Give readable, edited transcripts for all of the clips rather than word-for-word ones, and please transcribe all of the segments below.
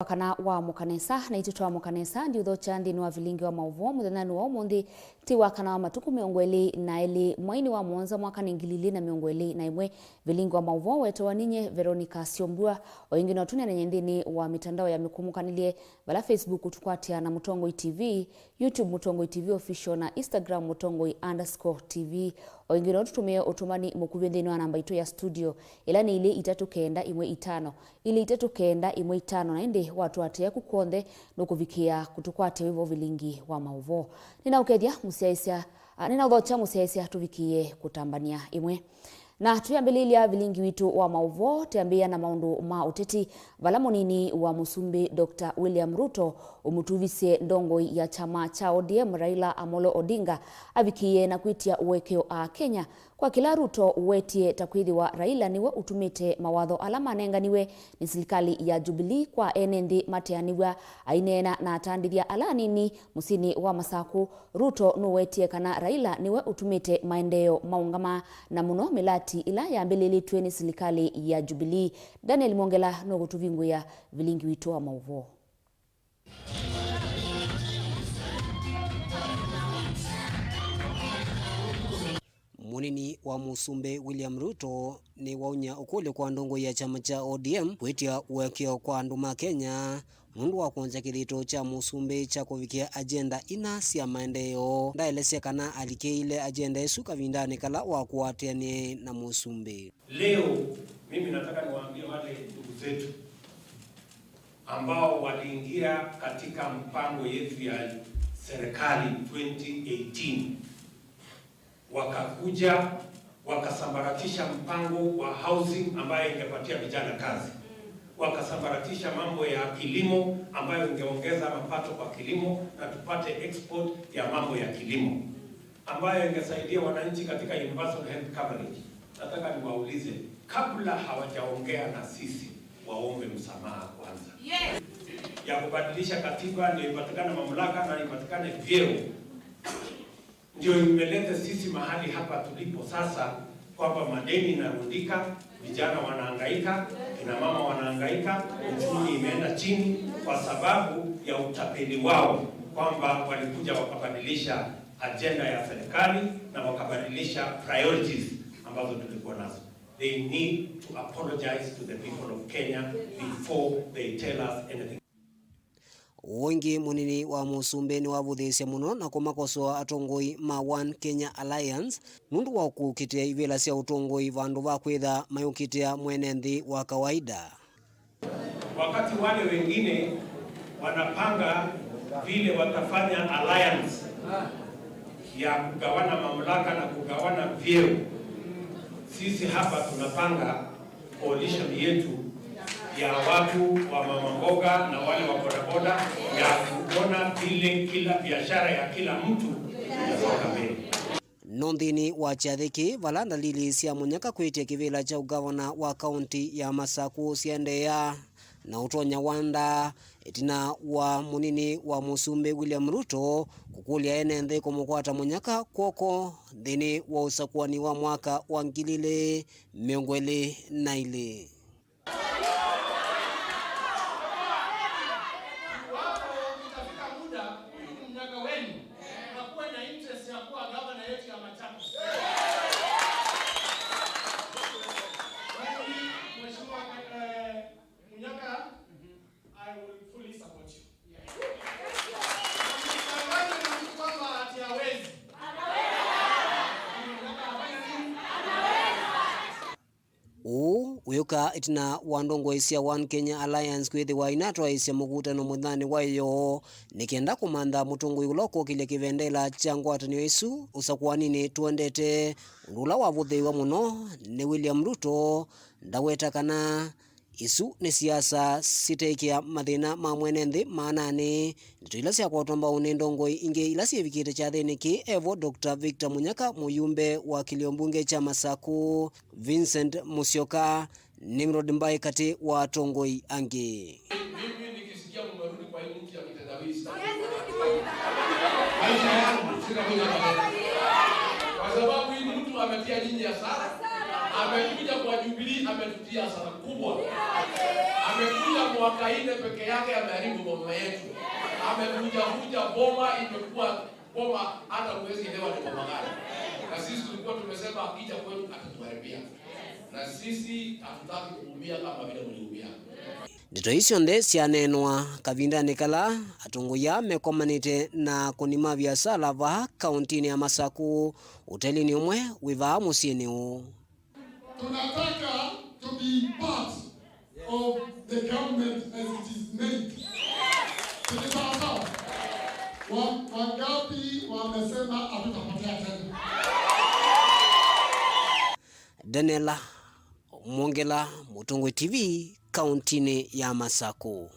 Wakana wa mukanesa na itutu wa mukanesa ndi uthocha ndini wa Vilingi wa Mauvoo muthenani wa umuthi ti wakana wa matuku miongweli na eli mwaini wa mwonza mwaka ningilili na miongweli na imwe Vilingi wa Mauvoo wetowa ninye Veronica Siombua oingine watune na nyendini wa mitandao ya mikumukaniliye bala Facebook tukwatia na Mutongoi TV, YouTube Mutongoi TV official na Instagram Mutongoi_TV oingine watutumia utumani mukuvendeni wa namba ito ya studio ilani ili 30915 ili 30915 na indi watu atia kukonde nukuvikia kutukwate wivo Vilingi wa Mauvoo ninaukedia musiaisia ninaudhocha musiaisia tuvikie kutambania imwe na tuyambililia Vilingi witu wa Mauvoo tiambia na maundu ma uteti valamonini wa musumbi Dr. William Ruto umutuvise ndongoi ya chama cha ODM Raila Amolo Odinga avikie na kuitia uwekeo a Kenya kwa kila Ruto uwetie takwithi wa Raila niwe utumite mawadho alama nenganiwe ni serikali ya Jubilee kwa enendi mateaniwa ainena na atandithia alanini musini wa masaku Ruto nuwetie kana Raila niwe utumite maendeo maungama na muno milati ila yambililitwe ni serikali ya Jubilee. Daniel Mongela no gutuvinguya Vilingi witu wa Mauvoo. Munini wa musumbe William Ruto ni waunya ukule kwa ndongo ya chama cha ODM kwetia uwekeo kwa nduma Kenya mundu wa kuonja kilito cha musumbe cha kuvikia agenda ina sia maendeo ndaelesea kana alikeile agenda yesu kavindane kala wa kuwatiane na musumbe. Leo mimi nataka niwaambie wale ndugu zetu ambao waliingia katika mpango yetu ya serikali 2018 wakakuja wakasambaratisha mpango wa housing ambayo ingepatia vijana kazi, wakasambaratisha mambo ya kilimo ambayo ingeongeza mapato kwa kilimo na tupate export ya mambo ya kilimo ambayo ingesaidia wananchi katika universal health coverage. Nataka niwaulize, kabla hawajaongea na sisi waombe msamaha kwanza. Yes. Ya kubadilisha katiba ndio ipatikane mamlaka na ipatikane vyeo ndio imeleta sisi mahali hapa tulipo sasa, kwamba madeni inarundika, vijana wanahangaika, kina mama wanahangaika, uchumi imeenda chini kwa sababu ya utapeli wao, kwamba walikuja wakabadilisha agenda ya serikali na wakabadilisha priorities ambazo tulikuwa nazo. They need to apologize to the people of Kenya before they tell us anything. Wengi munini wa musumbe ni wavuthesya muno na kumakosoa atongoi ma One Kenya Alliance mundu wa kukitia ivela sia utongoi vandu va kwitha mayukitia mwenenthi wa kawaida. Wakati wale wengine wanapanga vile watafanya alliance ya kugawana mamlaka na kugawana vyeo, sisi hapa tunapanga coalition yetu ya watu wa mama mboga na wale wa bodaboda ya kuona vile kila biashara ya kila mtu inasonga mbele. Nondini wa chathiki valanda lili sia munyaka kwitia kivila cha ugavana wa kaunti ya Masaku siendea na utonya wanda etina wa munini wa musumbe William Ruto kukulia enenthe kumukwata munyaka kwoko dhini wa usakuani wa mwaka wa ngilile miongwele na ile. Uyuka itina wandongo isia One Kenya Alliance kwithi wa inatwa isia mugutano muthani wayo nikienda kumanda mutungu uloko kile kivendela cha ngwatanio isu usakwanini tuendete ndula wavuthiwa muno ni William Ruto ndaweta kana isu ni siasa siteikia mathina ma mwenenthi maanani ndituila sia kwatomba unendongo inge ila sievikite cha thiniki evo Dr. Victor Munyaka muyumbe wa kiliombunge cha Masaku Vincent Musyoka Nimrod Mbai kati wa tongoi angi. Mimi nikisikia mmerudi kwa hii mtu ya kitendawili maisha yangu sina moja kwa sababu hii mtu ametia nyinyi hasara, amekuja kwa Jubilee ametutia hasara kubwa. Amekuja mwaka 4 peke yake ameharibu boma yetu. Amekuja boma imekuwa boma hata huwezi elewa ni boma gani. Na sisi tulikuwa tumesema akija kwetu atatuharibia. Na sisi hatutaki kuumia kama vile mliumia. Ndito icio nthe cianenwa kavindani kala atunguya mekomanite na kunima biashara va kaunti ya Masaku hotelini umwe wiva musiini u. Tunataka to be part of the government as it is made. Tunataka wangapi wamesema hatutapotea tena. Daniela Mongela, Mutungwe TV, kaunti ya Masaku.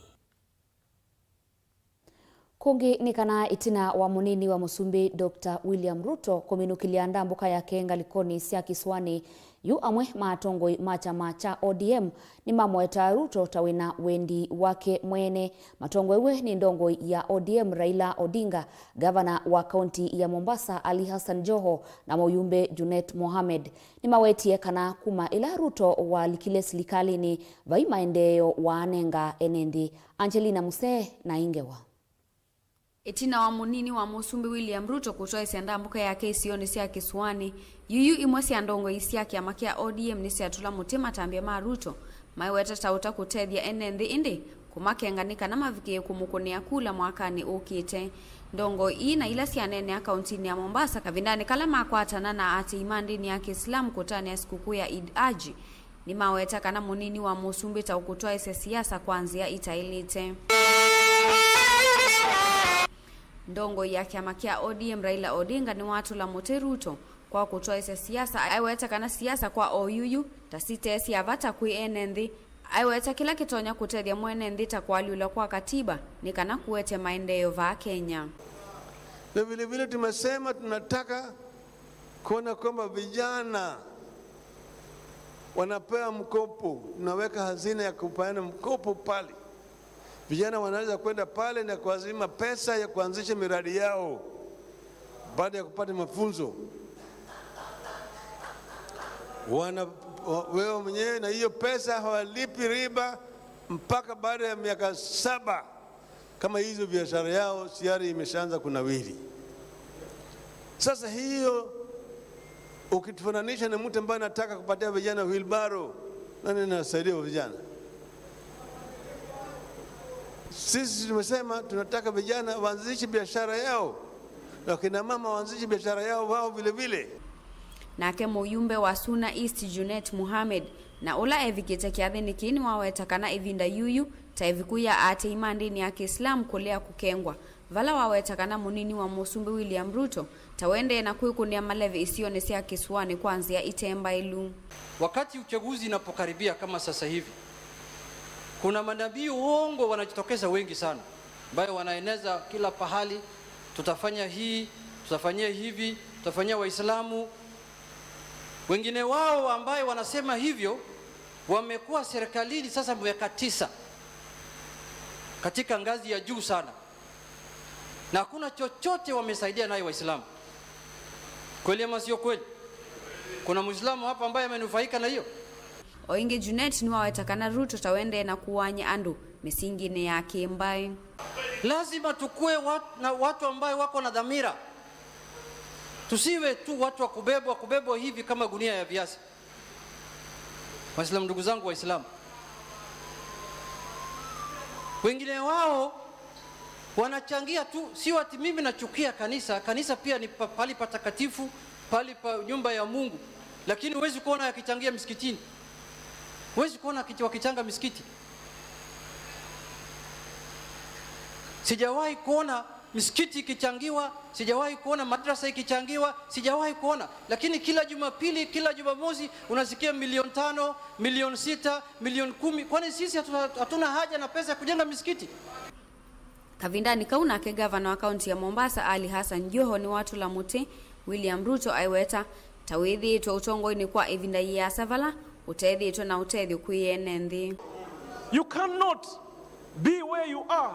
Kungi ni kana itina wa munini wa Musumbi Dr. William Ruto kuminukilia ndambuka yake ngalikoni sia kiswani yu amwe matongoi macha ODM ni mamweta Ruto tawina wendi wake mwene. Matongoi we ni ndongo ya ODM Raila Odinga, gavana wa kaunti ya Mombasa Ali Hassan Joho na Moyumbe Junet Mohamed. Ni mawetie kana kuma ila Ruto wa likile silikali ni vai maendeleo wa anenga enendi. Angelina Muse na Ingewa. Itina wa munini wa Musumbi William Ruto kutoa isianda mbuka yake isioni sia kiswani yuyu imwesi andongo isia kiama kia ODM nisi atula mutima tambia ma Ruto maiweta tauta kutethia enendi indi kumakenganika na mavikie kumukunia kula mwakani ukite. Ndongo hii na ila sianene akaunti ya Mombasa kavindani kala makwatana na ati imandini ya Kiislamu kutani ya sikukuu ya Eid Aji ni maweta kana munini wa Musumbi taukutoa isia siasa kwanzia itailite. Ndongo ya kiama kia ODM Raila Odinga ni watu la mote Ruto kwa kutoa ise siasa aiweta kana siasa kwa OUU tasite esi avata kui enendi aiweta kila kitonya kutethia mwenendi takwali ula kwa katiba ni kana kuwete maendeleo va Kenya. Na vile vile tumesema tunataka kuona kwamba vijana wanapewa mkopo, tunaweka hazina ya kupeana mkopo pale. Vijana wanaweza kwenda pale na kuazima pesa ya kuanzisha miradi yao baada ya kupata mafunzo. Wewe mwenyewe na hiyo pesa hawalipi riba mpaka baada ya miaka 7 kama hizo biashara yao siari imeshaanza kunawiri. Sasa hiyo ukitufananisha na mtu ambaye anataka kupatia vijana wheelbarrow, nani anasaidia vijana? Sisi tumesema tunataka vijana waanzishe biashara yao na kina mama waanzishe biashara yao wao vile vile. Nake Moyumbe wa Suna East Junet Mohamed na ula evikite kiathini kini waweta kana ivinda yuyu taivikuya ate imandini ya Kiislamu kulea kukengwa. Vala waweta kana munini wa Musumbi William Ruto tawende na kuikunia malevi isione sia kiswani kwanzia itemba ilu. Wakati uchaguzi unapokaribia kama sasa hivi, kuna manabii uongo wanajitokeza wengi sana ambayo wanaeneza kila pahali, tutafanya hii, tutafanyia hivi, tutafanyia Waislamu. Wengine wao ambayo wanasema hivyo wamekuwa serikalini sasa miaka 9 katika ngazi ya juu sana, na hakuna chochote wamesaidia nayo Waislamu. Kweli ama sio kweli? Kuna Muislamu hapa ambaye amenufaika na hiyo? Oinge Junet ni wawetakana Ruto tawende na kuwanya andu misingine yake mbaye. Lazima tukue watu ambaye wako na dhamira. Tusiwe tu watu wa kubebwa hivi kama gunia ya viazi. Waislamu, ndugu zangu Waislamu, wengine wao wanachangia tu, si ati mimi nachukia kanisa. Kanisa pia ni pali patakatifu, pali pa nyumba ya Mungu, lakini huwezi kuona yakichangia msikitini. Huwezi kuona wakichanga misikiti. Sijawahi kuona misikiti ikichangiwa, sijawahi kuona madrasa ikichangiwa, sijawahi kuona. Lakini kila Jumapili, kila Jumamosi unasikia 5 milioni, 6 milioni, 10. Kwani sisi hatuna haja na pesa ya kujenga misikiti? Kavindani kauna ke gavana wa kaunti ya Mombasa Ali Hassan Joho ni watu la muti William Ruto aiweta tawithi to utongo ni kwa evinda ya savala utethi to na utethi kuyenendi. You cannot be where you are,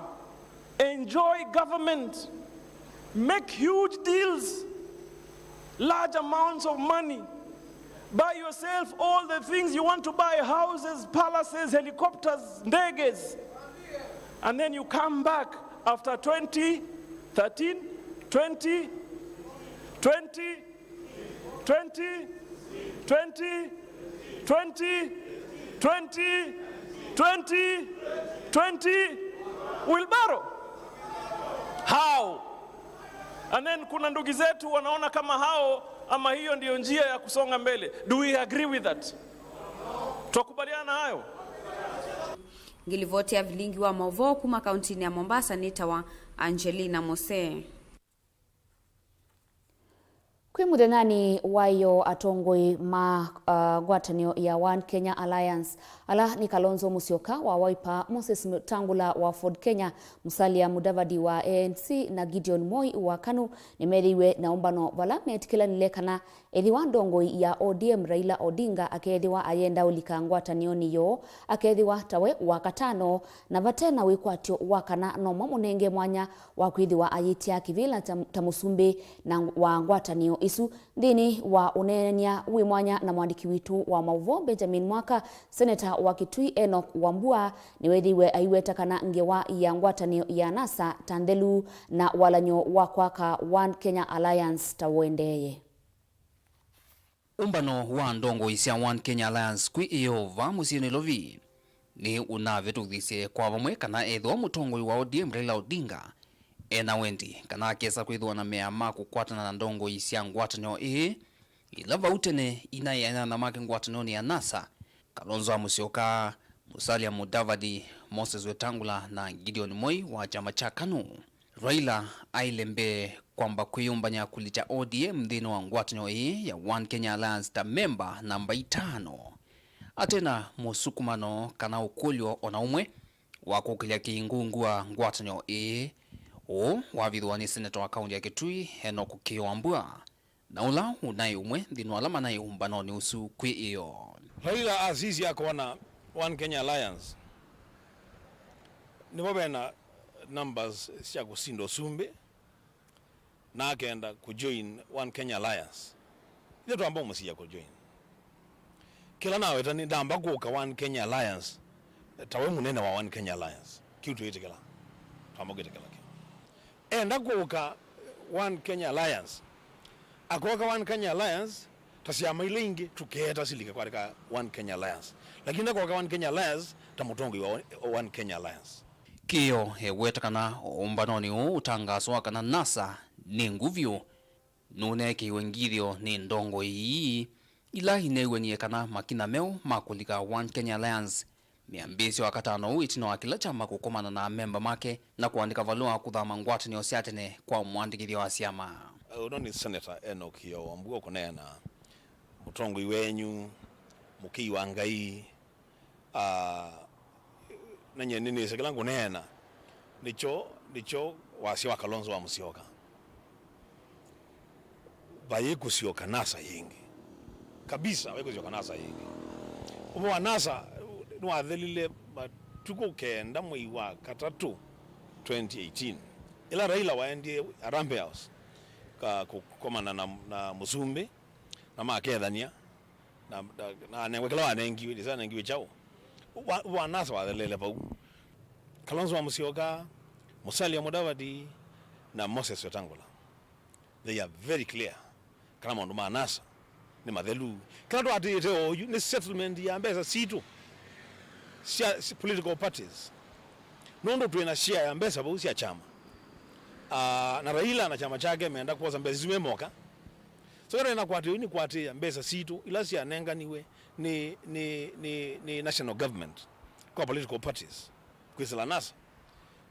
enjoy government, make huge deals, large amounts of money, Buy yourself all the things you want to buy, houses, palaces, helicopters, ndeges. And then you come back after 2013, 20, 20, 20, 20, 20, 20, 20, 20, wheelbarrow. How? And then kuna ndugu zetu wanaona kama hao ama hiyo ndio njia ya kusonga mbele. Do we agree with that? Tukubaliana hayo? Ngilivotia Vilingi wa Mauvoo kuma kaunti ya Mombasa nitawa Angelina Mose. Kwi muthenani wayo atongoi ma gwatanio ya One Kenya Alliance ala ni Kalonzo Musyoka wa Wiper, Moses Tangula wa Ford Kenya, Musalia Mudavadi wa ANC na Gideon Moi wa KANU nimeriwe na umbano vala metikila kana ethiwa ndongoi ya ODM Raila Odinga akethiwa ayenda ulika ngwatanioni yo akethiwa tawe wa katano na vatena wikwatio wakana no mamunenge mwanya wa kwithiwa ayitia kivila tamusumbi na wa ngwatanio isu dini wa unenia wi mwanya na mwandiki witu wa Mauvoo Benjamin Mwaka, Senator wa Kitui Enoch Wambua niwethiwe aiweta kana ngewa ya ngwatanio ya NASA Tandelu na walanyo wa kwaka One Kenya Alliance tawendeye. Umbano wa ndongo isia One Kenya Alliance kwi Yehova musieni lovi ni unavetugithie kwa vamwe kana ethwa mutongoi wa ODM Raila Odinga ena wendi kana kesa kwithwa na meama kukwatana na ndongo isia ngwatanio ila vautene inayana na make ngwatanio ya NASA Kalonzo Musyoka, Musalia Mudavadi, Moses Wetangula na Gideon Moi wa chama cha KANU. Raila ailembe kwamba kuyumbanya kulita ODM dhino wa ngwatanio ya One Kenya Alliance ta member namba 5. Atena musukumano kana ukulyo ona umwe wakukilia kiingungua ngwatanio o wavithwa ni senator wa kaunti ya Kitui Enoch Wambua na ula unai umwe dhino alama na umbano ni usu kwi iyo. Raila azizi yako na One Kenya Alliance ni wabena numbers siya kusindo sumbe na akenda kujoin One Kenya Alliance ile tu ambao msiya kujoin kila nawe tani ndamba kuka One Kenya Alliance tawe munene wa One Kenya Alliance kitu yetekela twamogetekela enda kuka One Kenya Alliance akoka One Kenya Alliance tasiyama ilingi tuketa silika kwa One Kenya Alliance lakini kwa One Kenya Alliance tamutongi wa One Kenya Alliance kio wetakana umbanoni utangaswa kana NASA ni nguvyo nuneke wengirio ni ndongo ila inewe kana makina meo makulika One Kenya Alliance miambisi wa katano itino akila chama kukomana na memba make na kuandika valua kuthama ngwatanio siatene kwa mwandikithio wa siama. Udoni Senator Enoch Wambua kunena mutongo iwenyu mukii wa ngai nanye nini sekela ngunena nicho wasi wa Kalonzo wa Musyoka baye kusioka NASA yingi kabisa baye kusioka NASA yingi ubo wa NASA nwadhelile tuko kenda mwei wa katatu 2018 ila Raila waendie Arambe House kukomana na Musumbi na makethania na newekela wanengiwe disa nengiwe chao wa NASA wadhelele pau Kalonzo wa Musyoka, Musalia Mudavadi na Moses Wetangula. They are very clear kana maundu ma NASA ni mathelu kana ndo atete oyu ni settlement ya mbesa situ political parties nondo tuena share ya mbesa bausi ya chama na Raila na chama chake meenda kuoza mbesa zimemoka so rena kwati ni kwati ya mbesa situ ila si anenga niwe ni national government kwa political parties kwisa NASA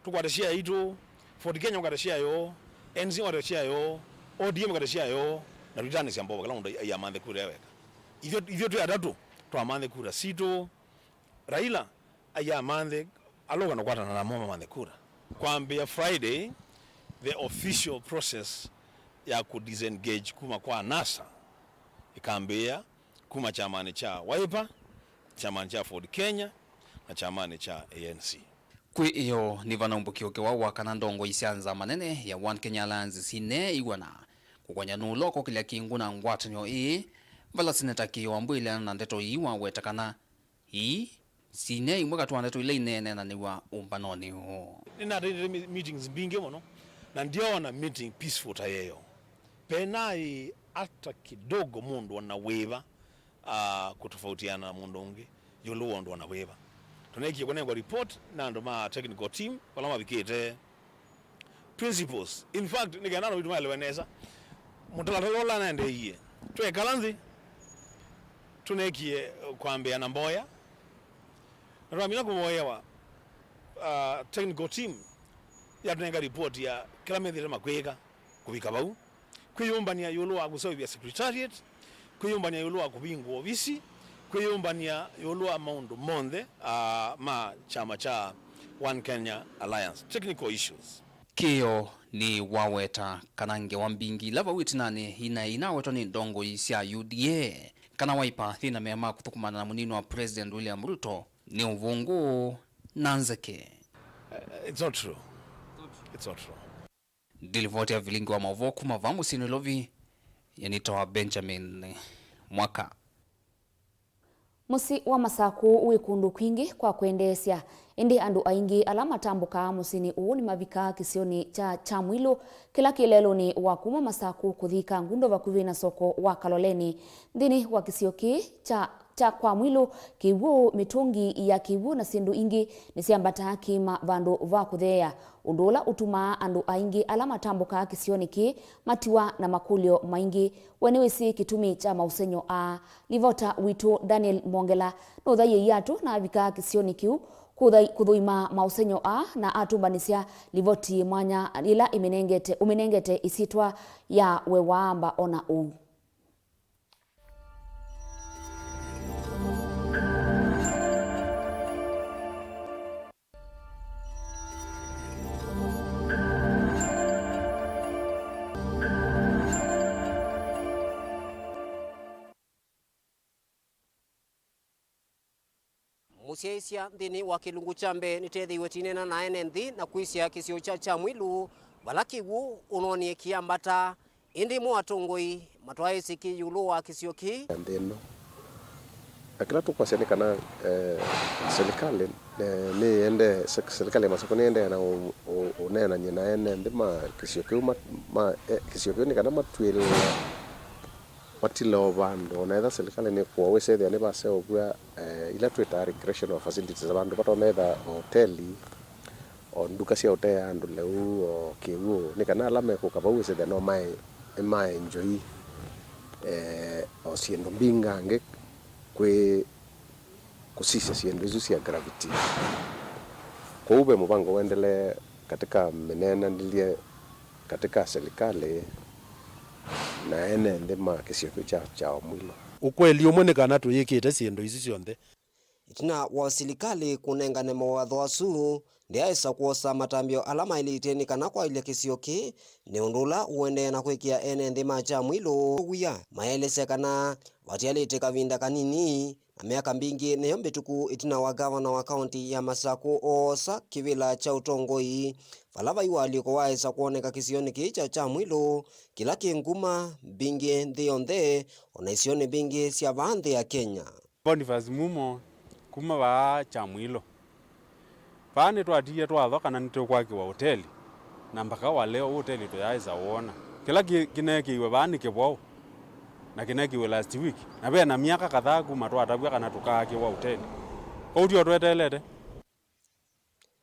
tukwata share itu Ford Kenya kwata share yo NC kwata share yo ODM kwata share yo na ritani siambo kala ndo ya mande kura yaweka ivyo tu atatu to amande kura sito Raila aya mande aloga nokwata na mama mande kura kwambia Friday the official process ya ku disengage kuma kwa NASA ikambia kuma chamani cha Wiper, chamani cha Ford Kenya na chamani cha ANC. Kwi iyo ni vanaumbuki wa wakana ndongo isianza manene ya One Kenya Alliance sine igwana kukwanya nulo kwa kila kiinguna ngwatanyo vala Seneta Kiwambu ile na ndeto iwa wetakana hii sine imwe katwa ndeto ile inene na niwa umbanoni ho. Nina meetings bingi mono na ndio na meeting peaceful tayeyo. Penai hata kidogo mundu wanaweva kutofautiana na mundu ungi yulu wandu wanaweva. Tuneki kwa report na ndo ma technical team wala mabikete principles. In fact nikanano vitu maleweneza mutalalola na ndeye tuwe kalanzi tunekie kwambia na mboya ramina kuboyewa technical team ya tunenga report ya kila methile makwega kubika bau kwiyumbania yulu wa kusoibia secretariat kwiyumbania yulu wa kubingu ofisi kwiyumbania yulu wa maundu monde ma chama cha One Kenya Alliance technical issues. Kio ni waweta kanange wambingi lava witinane ina weto ni ndongo isia UDA kana waipa thina mema kutukumana na munino wa President William Ruto ni uvungu nanzeke. It's not true. It's not true. Dilivoti ya Vilingi wa Mauvoo kumavamu sinilovi yanitoa Benjamin Mwaka. Musi wa masaku wikundu kwingi kwa kuendesya indi andu aingi alama tambuka musini uu ni mavika kisioni cha Chamwilu kila kilelo ni wakuma masaku kuthika ngundo vakuvi na soko wa Kaloleni ndini wa kisioki cha kwa Mwilu kiwu mitungi ya kiwu na sindu ingi nisiambata kima vandu va kuthea undula utuma andu aingi alama tambuka kisioni ki matiwa na makulio maingi wenewesi kitumi cha mausenyo a livota witu Daniel Mongela no thaye yatu na vika kisioni kiu kuthuima mausenyo a na atumbanisya livoti mwanya ila umenengete isitwa ya wewaamba ona u. Musiaisia nthini wa kilungu chambe nitethiwe tinena na enenthi na kuisia kisio cha Chamwilu valakiwu unonie kiambata indi mwatongoi matwaisi ki yulu wa kisio ki ndino akila tukwasene kana serikali ni ende serikali masoko ende na unena nyina ene ndima kisio ki kisio ki ni kana matwele watilo vandu onaitha serikali ni kuwawesethia ni base obua ila twita recreational facilities vandu batonetha hoteli o nduka cia hotel andu leu o kiwu ni kana alame kukabawesethia no mai enjoy o siendo mbinga nge kwe kusisa siendo izu cia gravity kwa ube mubango wendele katika menena ndilie katika serikali na ene ndema kisio cha Mwilu ukweli umwe kana tuyikite siendo ici cionthe itina wa serikali kunengane mawatho asu ndiaisa kuosa matambio alama iliteni kana kwa ile kisio ki ni undula uende na kwikia ene ndema cha Mwilu wiya maelese kana watialite kavinda kanini na miaka mbingi neyo mbituku itina wa gavana wa kaunti ya Masako osa kivila cha utongoi falava iwali ko waisa kuoneka kisioni ki cha Chamwilu kila kinguma bingi ndionthe onaisioni bingi cia vanthe ya Kenya. Boniface Mumo kuma wa Chamwilu pani twatie twathoka na nitukwakwa hoteli na mpaka wa leo hoteli tuyaisa wona kila kinekiwe vani kibwao na kinekiwe last week na be na miaka kadhaa kuma twatabwa kana tukakiwa hoteli audio twetelete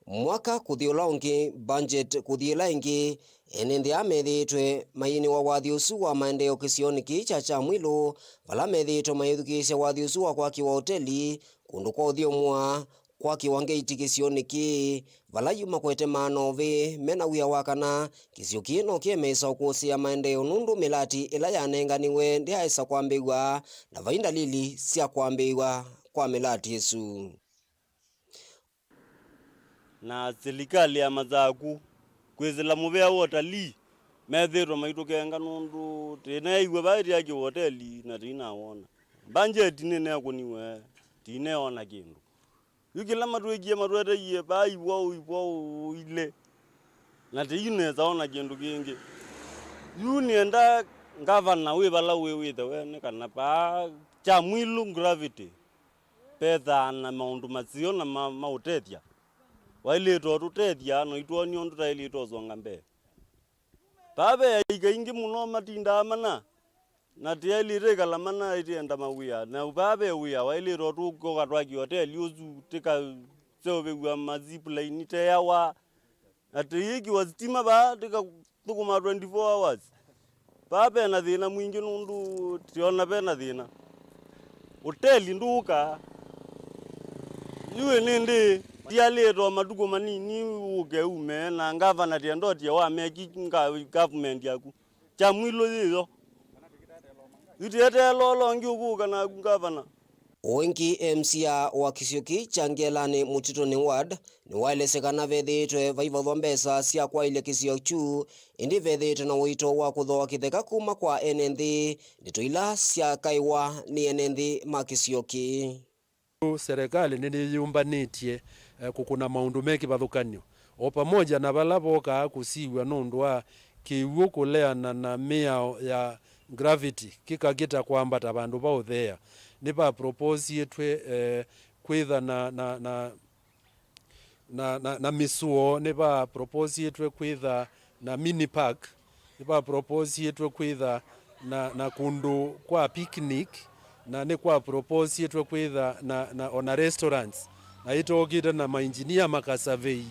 mwaka kuthiola ungi budget kuthiela ingi enende amethitwe maini wa wathiusu wa maendeleo kisioni ki cha Chamwilu vala methitwe maithukisha wathiusu wa kwakiwa hoteli kundu kwa uthiomwa kwa kiwange itikisioni ki vala yuma kwete manovi mena wia wakana kisio kino kiemesa kusia maendeleo nundu milati ila yanenganiwe ndiaisa kwambiwa na vainda lili sia kwambiwa kwa milati isu na serikali ya Mazaku kwezela muvea hoteli methitwa maitukenga nundu tinaiwe bairi ya hoteli na tinawona budget nene kuniwe tineona kindu yukila matwekie matwetaiye bai wao ile na tineza ona kindu kingi yunienda Governor we bala we with we ne kana pa cha mwilu gravity petha na maundu mazio na mautethia waile to tutethia no itwoni ondu taili to zonga mbe pabe igaingi muno matinda mana na tieli regala mana itienda mawia na ubabe wia waile to tu ko katwaki hotel yuzu tika sewe wa mazip line te yawa atiyiki wazitima ba tika tukuma 24 hours pabe na thina mwingi nundu tiona be na thina hoteli nduka yue nindi tialeto matuko manini uge ume na ngavana tiendo tia wa meki government yaku cha mwilo yiyo itiete lolo ngiukuka na ngavana Oingi MCA wa Kisioki changelani Mutitoni ward ni wailesekana vethitwe vaivathwa mbesa cia kwa ile kisio chu indi vethitwe na wito wa kuthoa kitheka kuma kwa enenthi ndituila cia kaiwa ni enenthi ma Kisioki. Serikali niyumbanĩtie kukuna maundu meki vathukanio o pamoja na vala voka kusiwa nundu wa kiuo kuleana na miao ya gravity kikagita kwambata vandu vauthea ni va propose yetwe kwitha na misuo ni va propose yetwe kwitha na mini park ni va propose yetwe kwitha na kundu kwa picnic na ni kwa propose yetwe kwitha na ona restaurants na itogite na mainjinia makasurvey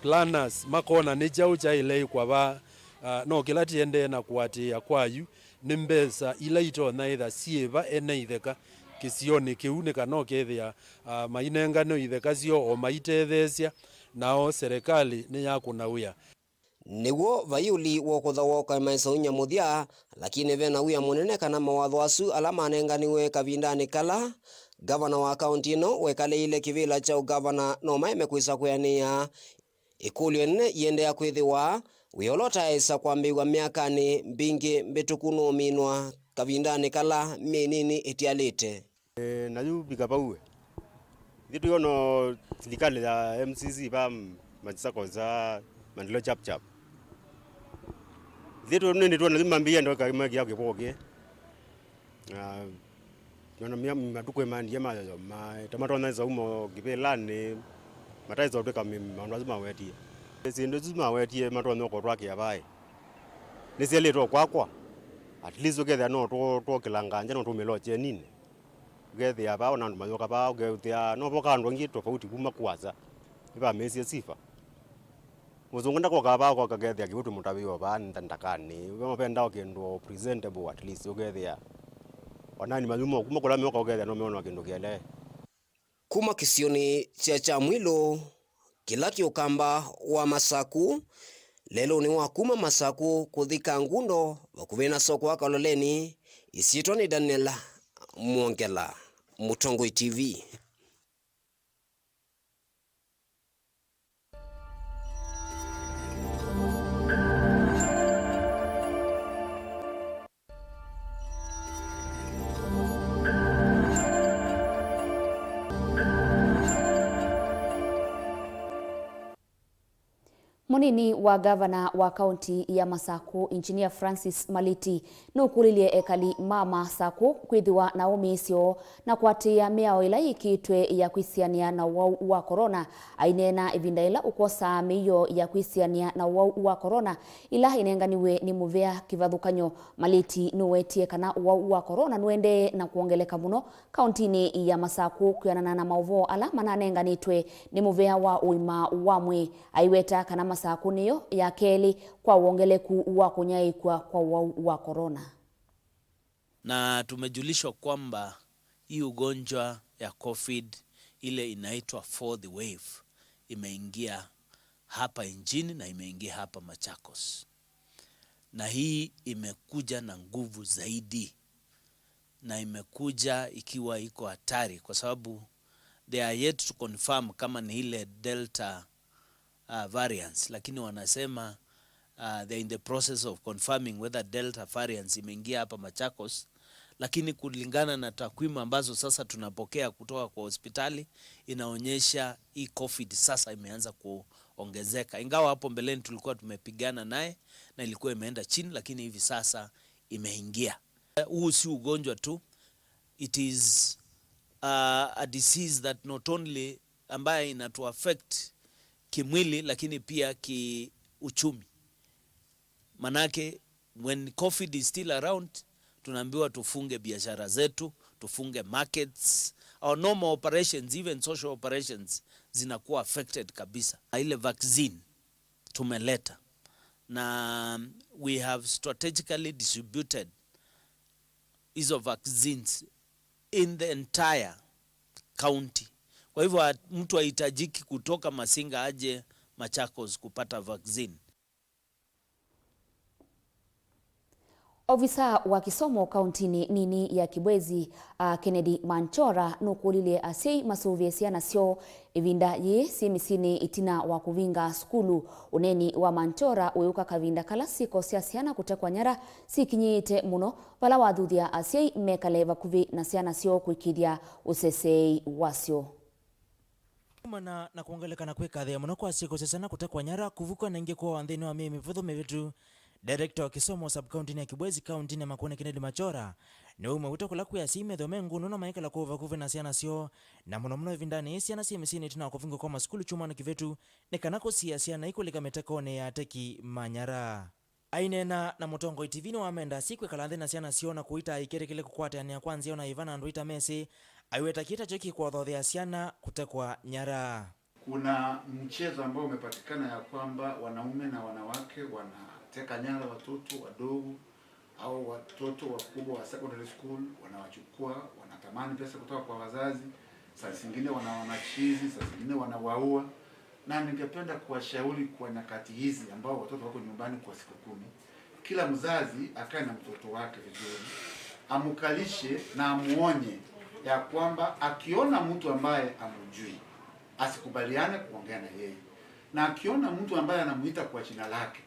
planners makona ni jau cha ile kwa va no kila tiende na kuatia kwayu ni mbesa ila itona itha sieva eneitheka kisioni kiu no kethia mainengano itheka cio o maitethecia nao serikali ni yakunawia niguo vaiuli wokutha woka maisaunya muthia lakini vena wia munene kana mawatho asu ala manenganiwe kavindani kala gavana wa kaunti ino wekaleile kivila cha gavana no maeme kwisa kuyania ikulio nene yendea kwithiwa wiolota esa kwambiwa miakani mbingi mbituku no minwa kavindani kala minini itialite na yu bikapauwe thitu yono serikali ya MCC ba majisako za mandilo chap chap thitu nini tu lazima mbia ndo kama yake boke yono mia maduko mandi ma tomato na za umo gibelani mataizo ndo kama lazima wetie sindo lazima wetie mato no ko rwake yabai nisele to kwakwa at least uketha no to kilanganja no tumeloche nini uketha aba na ndo mayoka ba uketha no boka ndo ngi tofauti kuma kwaza iba mesi sifa muzungu ndako kaba kwa kagethia kibutu mutabiwa ba ndandakani umapenda okendo presentable at least ukethia wanani malumo kuma kula myoka ukethia no meona kendo kiele kuma kisioni cha mwilo kila kiukamba wa Masaku lelo ni wakuma Masaku kuthika ngundo wakuvena soko wa Kaloleni isitwa ni Daniela Mwongela Mutongoi TV. Munini wa gavana wa kaunti ya Masaku Engineer Francis Maliti nukurilie ekali mama Saku kwithiwa na umisio na kwatia miao ila ikitwe ya kwisiania na wau wa corona ainena ivinda ila ukosa miyo ya kwisiania na wau wa corona ila inenganiwe ni muvea kivathukanyo. Maliti nuwetie kana wau wa corona nuende na kuongeleka muno kauntini ya Masaku kuyanana na Mauvoo ala mananenganitwe ni muvea wa uima wamwe aiweta kana Masaku niyo ya keli kwa uongeleku wa kunyaikwa kwa wau wa corona. Na tumejulishwa kwamba hii ugonjwa ya COVID ile inaitwa fourth wave imeingia hapa nchini na imeingia hapa Machakos. Na hii imekuja na nguvu zaidi na imekuja ikiwa iko hatari kwa sababu they are yet to confirm kama ni ile Delta variants, lakini wanasema they're in the process of confirming whether Delta variants imeingia hapa Machakos. Lakini kulingana na takwimu ambazo sasa tunapokea kutoka kwa hospitali inaonyesha hii COVID sasa imeanza kuongezeka. Ingawa hapo mbeleni tulikuwa tumepigana naye na ilikuwa imeenda chini, lakini hivi sasa imeingia. Huu si ugonjwa tu, it is a disease that not only ambaye inatu affect kimwili lakini pia kiuchumi. Manake when COVID is still around, tunaambiwa tufunge biashara zetu, tufunge markets, our normal operations, even social operations zinakuwa affected kabisa. Ile vaccine tumeleta na we have strategically distributed hizo vaccines in the entire county. Kwa hivyo mtu hahitajiki kutoka Masinga aje Machakos kupata vaccine. Ofisa wa kisomo kauntini nini ya Kibwezi Kennedy Manchora nukulile asei masuvye siana sio ivinda ye simisini itina wa kuvinga skulu. Uneni wa Manchora weuka kavinda kalasiko siana kutekwa nyara sikinyite muno pala wadhudia asei mekaleva kuvi na siana sio kuikidia usesei wasio. Na kuongeleka na kweka dhia muno kwa siko sesana kutekwa nyara kuvuka na inge kwa wandhini wa mimi vudhu mevitu. Director wa kisomo sub-county ya Kibwezi county ya Makone Kennedy Manchora ni ume utokula kuya sime domengu nuna maika la kuva kuve na siana sio na muno vindani siana simisini tuna kuvingo kwa maskulu chuma na kivetu ni kanako siana iko lika metekone ya teki manyara. Ainena na mutongo itivini wa amenda sikwe kalandhe na siana sio na kuita ikere kile kukwata ya kwanza na Ivana Andruita Messi aiweta kita choki kwa dhodhe ya siana kutekwa nyara. Kuna mchezo ambao umepatikana ya kwamba wanaume na wanawake wanateka nyara watoto wadogo au watoto wakubwa wa secondary school, wanawachukua, wanatamani pesa kutoka kwa wazazi, saa zingine wanachizi, saa zingine wanawaua. Na ningependa kuwashauri kwa nyakati hizi ambao watoto wako nyumbani kwa siku 10, kila mzazi akae na mtoto wake vizuri, amukalishe na amuonye ya kwamba akiona mtu ambaye amujui asikubaliane kuongea na yeye, na akiona mtu ambaye anamuita kwa jina lake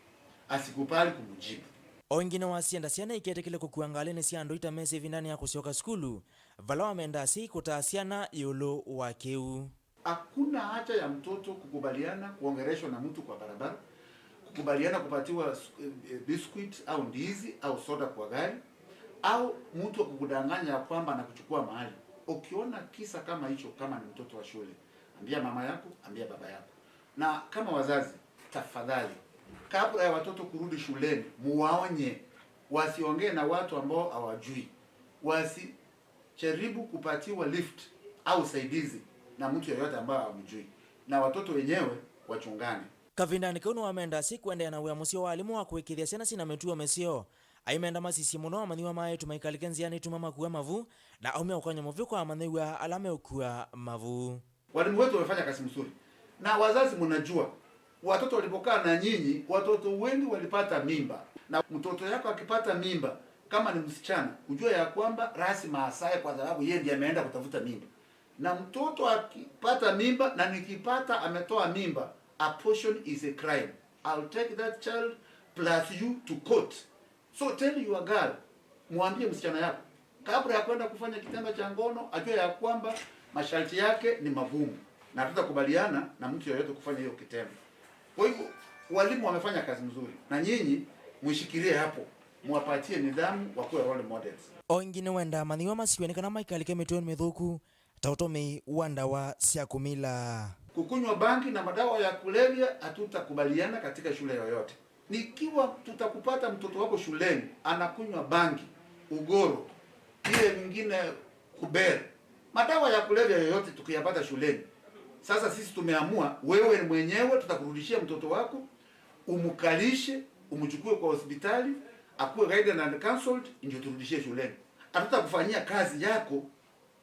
asikubali kumjibu. Ongine wasienda siana ikete kile kukuangalene si Andruita Messi vindani ya kusioka skulu valawa menda si kutasiana yolo wakeu. Hakuna haja ya mtoto kukubaliana kuongeleshwa na mtu kwa barabara, kukubaliana kupatiwa biscuit au ndizi au soda kwa gari, au mtu kukudanganya ya kwamba anakuchukua mahali. Ukiona kisa kama hicho, kama ni mtoto wa shule, ambia mama yako, ambia baba yako. Na kama wazazi, tafadhali kabla ya watoto kurudi shuleni, muwaonye wasiongee na watu ambao hawajui, wasijaribu kupatiwa lift au saidizi na mtu yeyote ambaye hamjui, na watoto wenyewe wachungane. Kavindani kauno wamenda siku ende na uamusio walimu wa kuwekithia siana sina metuo mesio aimenda masisi muno amanyiwa mae tumaikalike nziani tumama kuwa mavu na aume ukanya muvyuko amanyiwa alame ukuwa mavu. Walimu wetu wamefanya kazi mzuri, na wazazi mnajua watoto walipokaa na nyinyi, watoto wengi walipata mimba. Na mtoto yako akipata mimba, kama ni msichana, ujue ya kwamba rasi maasaye kwa sababu yeye ndiye ameenda kutafuta mimba. Na mtoto akipata mimba, na nikipata ametoa mimba, abortion is a crime. I'll take that child plus you to court. So tell your girl, muambie msichana yako kabla ya kwenda kufanya kitendo cha ngono ajue ya kwamba masharti yake ni magumu na tutakubaliana na mtu yeyote kufanya hiyo kitendo. Kwa hivyo walimu wamefanya kazi nzuri, na nyinyi mshikilie hapo, muwapatie nidhamu, wakuwe role models. Ongine wenda manyiwa masiwene na maikalike metoni medhuku tautomi wanda wa siakumila. Kukunywa bangi na madawa ya kulevya hatutakubaliana katika shule yoyote. Nikiwa tutakupata mtoto wako shuleni anakunywa bangi, ugoro, ile nyingine kubere, madawa ya kulevya yoyote tukiyapata shuleni, sasa sisi tumeamua wewe mwenyewe tutakurudishia mtoto wako, umukalishe, umchukue kwa hospitali, akuwe guided and counseled, ndio turudishie shuleni. Hatutakufanyia kazi yako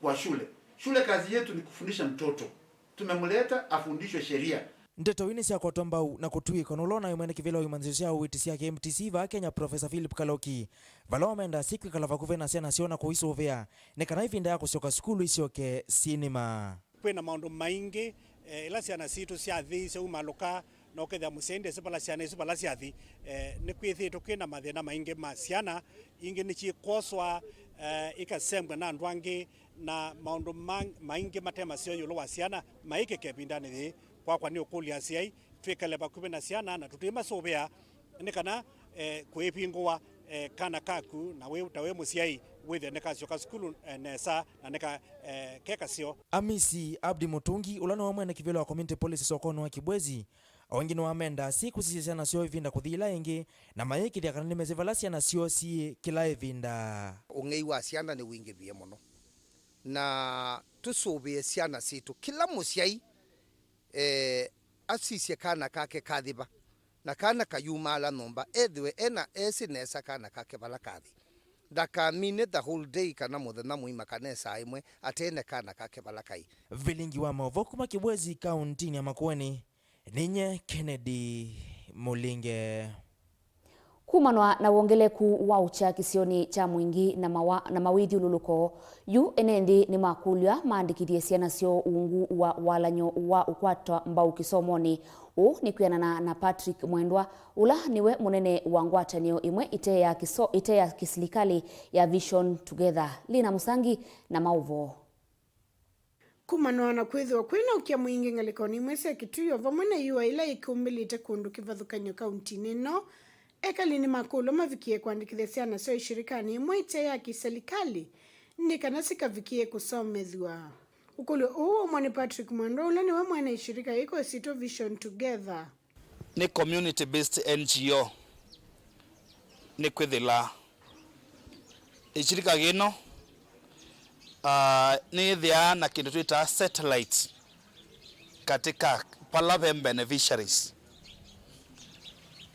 kwa shule. Shule kazi yetu ni kufundisha mtoto. Tumemleta afundishwe sheria. Ndeto wini siya kwa tombau na kutui konulona yumene kivila yumanzisha uitisi ya KMTC va Kenya Professor Philip Kaloki. Valoma menda siku kalava kuvena siya nasiona kuhisu uvea. Nekana hivinda ya kusioka skulu isioke sinema. Kwena maundu maingi, ila siya situ siya thi, siya umaloka, na ukethia musende, sipala siya na sipala siya thi. Nikwithi tukina mathina maingi ma siana, ingi nichi koswa, ikasembwa na andwangi, na maundu maingi matema siyo yulo wa siana, maike kebindani thi. Kwa ni ukulia siai twikale bakume na siana na tutima sobea nikana kuipingwa kana kaku na we utawe musiai withe neka sioka skulu nesa na neka keka sio. Amisi Abdi Mutungi ulana wa mwene kivelo wa community policy sokono wa Kibwezi wengine wamenda si kusisiana sio ivinda kuthila ingi na mayeki dia kana nimezivalasi na sio si kila ivinda ungei wa siana ni wingi vie muno na tusubie siana situ kila musiai asisi kana kake kadhiba na kana kayuma ala nomba edwe ena esinesa kana kake bala kadhi daka mine the whole day kana muthena muima kanesa imwe atene kana kake bala kai. Vilingi wa Mauvoo kuma Kibwezi kaunti ya Makueni ninye Kennedy Mulinge. Kumanwa na wongeleku wa ucha kisioni cha mwingi na mawithi ululuko yu enendi ni makulya maandikithie ciana cio ungu wa walanyo wa ukwatwa mbau kisomoni u ni kwianana na Patrick Mwendwa ula niwe munene wa ngwatanio imwe ite ya kisilikali ya Vision Together. Lina Musangi na Mauvoo. Kumanwa na kwithwa kwina ukia mwingi ngalikoni mwese kituyo vamwene yuwa ila ikumbilite kundu kivathukanyo kaunti nino ekalini makulo mavikie kuandikithia ciana cio ishirikani imwe ite ya kiserikali ni kana sikavikie kusomethwa. Ukulu uo mwani Patrick Mwendwa ula niwe mwene ishirika iko sito Vision Together. Ni community based NGO ni kwithila ishirika gino ni thia na kindu twita satellite katika pala beneficiaries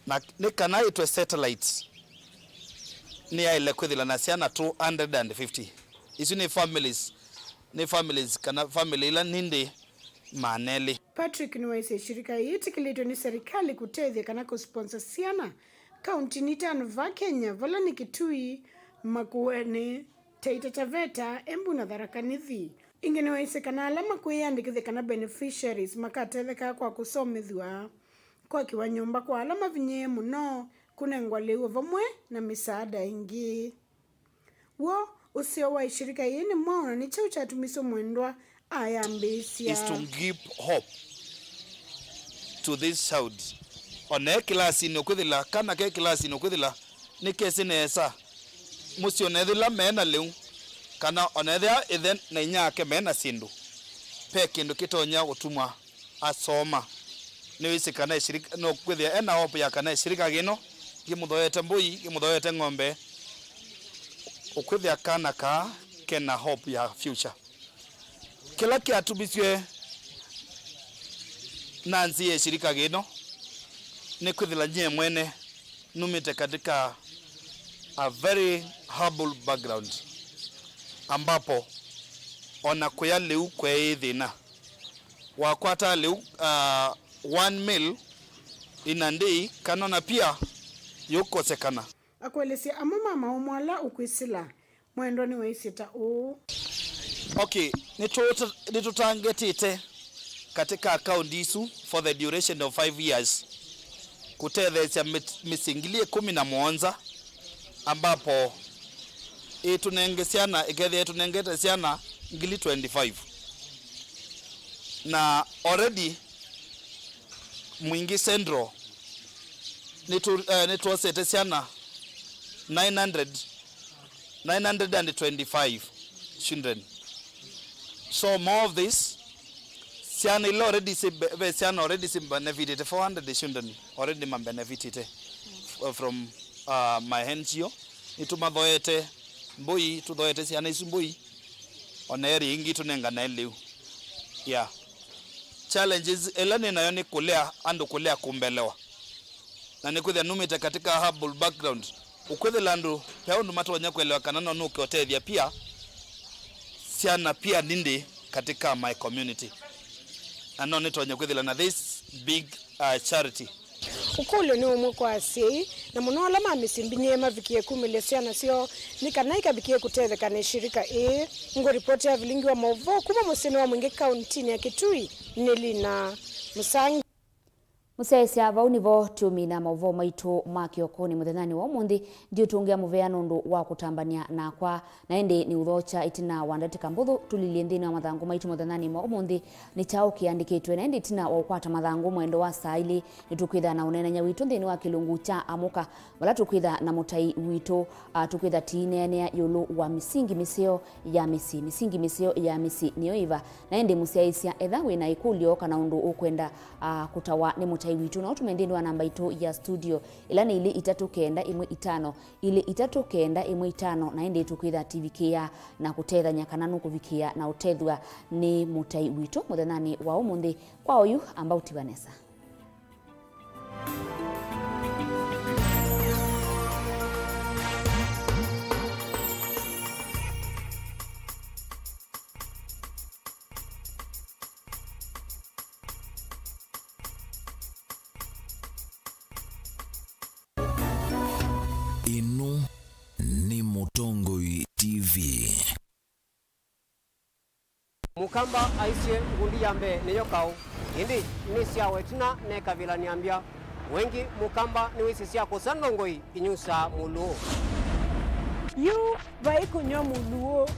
na ni kana itwe satellite ni ya ile kwithila na ciana 250 isu ni families kana family ila nindi maneli. Patrick ni waise shirika yitikilitwe ni serikali kutethia kana kusponsor ciana kaunti ni tano va Kenya vala ni Kitui, Makueni, Taita Taveta, Embu na Tharaka Nithi. Ingene waise kana alama kuiandikithia kana beneficiaries makatetheka kwa kusomethwa kwa kiwa nyumba kwa alama vinye muno kunengwa leo vamwe na misaada ingi. Wo usio wa ishirika yini mwaona ni chau cha tumiso Mwendwa ayambisia is to give hope to this child. One klasi no kwithila kana ke klasi no kwithila ni kesi nesa musio nethila mena leu kana onethia ithen na inyake mena sindu pe kindu kitonya gutumwa asoma ni wisi kana ishirika no kwithia ena hope ya kana ishirika gino gimuthoete mbui gimuthoete ng'ombe ukwithia kana ka kena hope ya future. Kila kiatubiswe nanzi ya shirika gino ni kwithila nye mwene numite katika a very humble background ambapo ona kuya leu kwe thina wakwata leu 1 meal inandei kanona pia yukosekana akwelesi amama umwala ukwisila Mwendwa ni waisita u. Okay, nitutangetite katika account isu for the duration of 5 years kutethecia misingilie 11 ambapo itunengete ciana ngili 25 na already mwingi central nituosete ciana 925 children. So more of this ciana ilo already benefited 400 children already benefited from my NGO. Itumathoete mbui tuthoete ciana isu mbui oneri ingi tunengana leu. Yeah, challenges elani nayo ni kulea andu kulea kumbelewa na nikuthia numite katika humble background ukwithila andu peo ndumatonya kuelewa kana no ukotethia pia ciana pia nindi katika my community and no nitonya kwithila na this big charity. Ukulu ni umwe kwa si na muno alama misimbinye mavikie kumile ciana cio ni kana ikabikie kutetheka ni shirika ngo report ya Vilingi wa Mauvoo kuma musini wa mwingi kaunti ya Kitui ni Lina Musangi. Musaisia vau nivo tumina Mauvoo maitu makiokoni muthenani wa umuthi ndio tungia muveano ndu wa kutambania na kwa na ende ni uthocha itina wandatika mbuthu tulilie nthini wa mathangu maitu muthenani wa umuthi ni chao kiandikitwe na ende itina wa ukwata mathangu mwendo wa saili nitukwitha na unenanya witu nthini wa kilungu cha amuka wala tukwitha na mutai witu tukwitha tinene yulu wa misingi miseo ya misi niyo iva na ende musaisia etha wina ikulio kana undu ukwenda kutawa ni mutai witu na utumendeni wa namba itu ya studio ilani ili 395 ili 395 na ende tukwitha TVK na kutetha nyakananu kuvikia na utethwa ni mutai witu muthenani wa umuthi kwa oyu ambao tivanesa. Inu ni Mutongoi TV. Mukamba aisie ngundi yambe niyo kau indi ni siawe tina neka vila niambia wengi mukamba ni wisi siya kusanongoi inyusa muluo yu vai kunyo muluo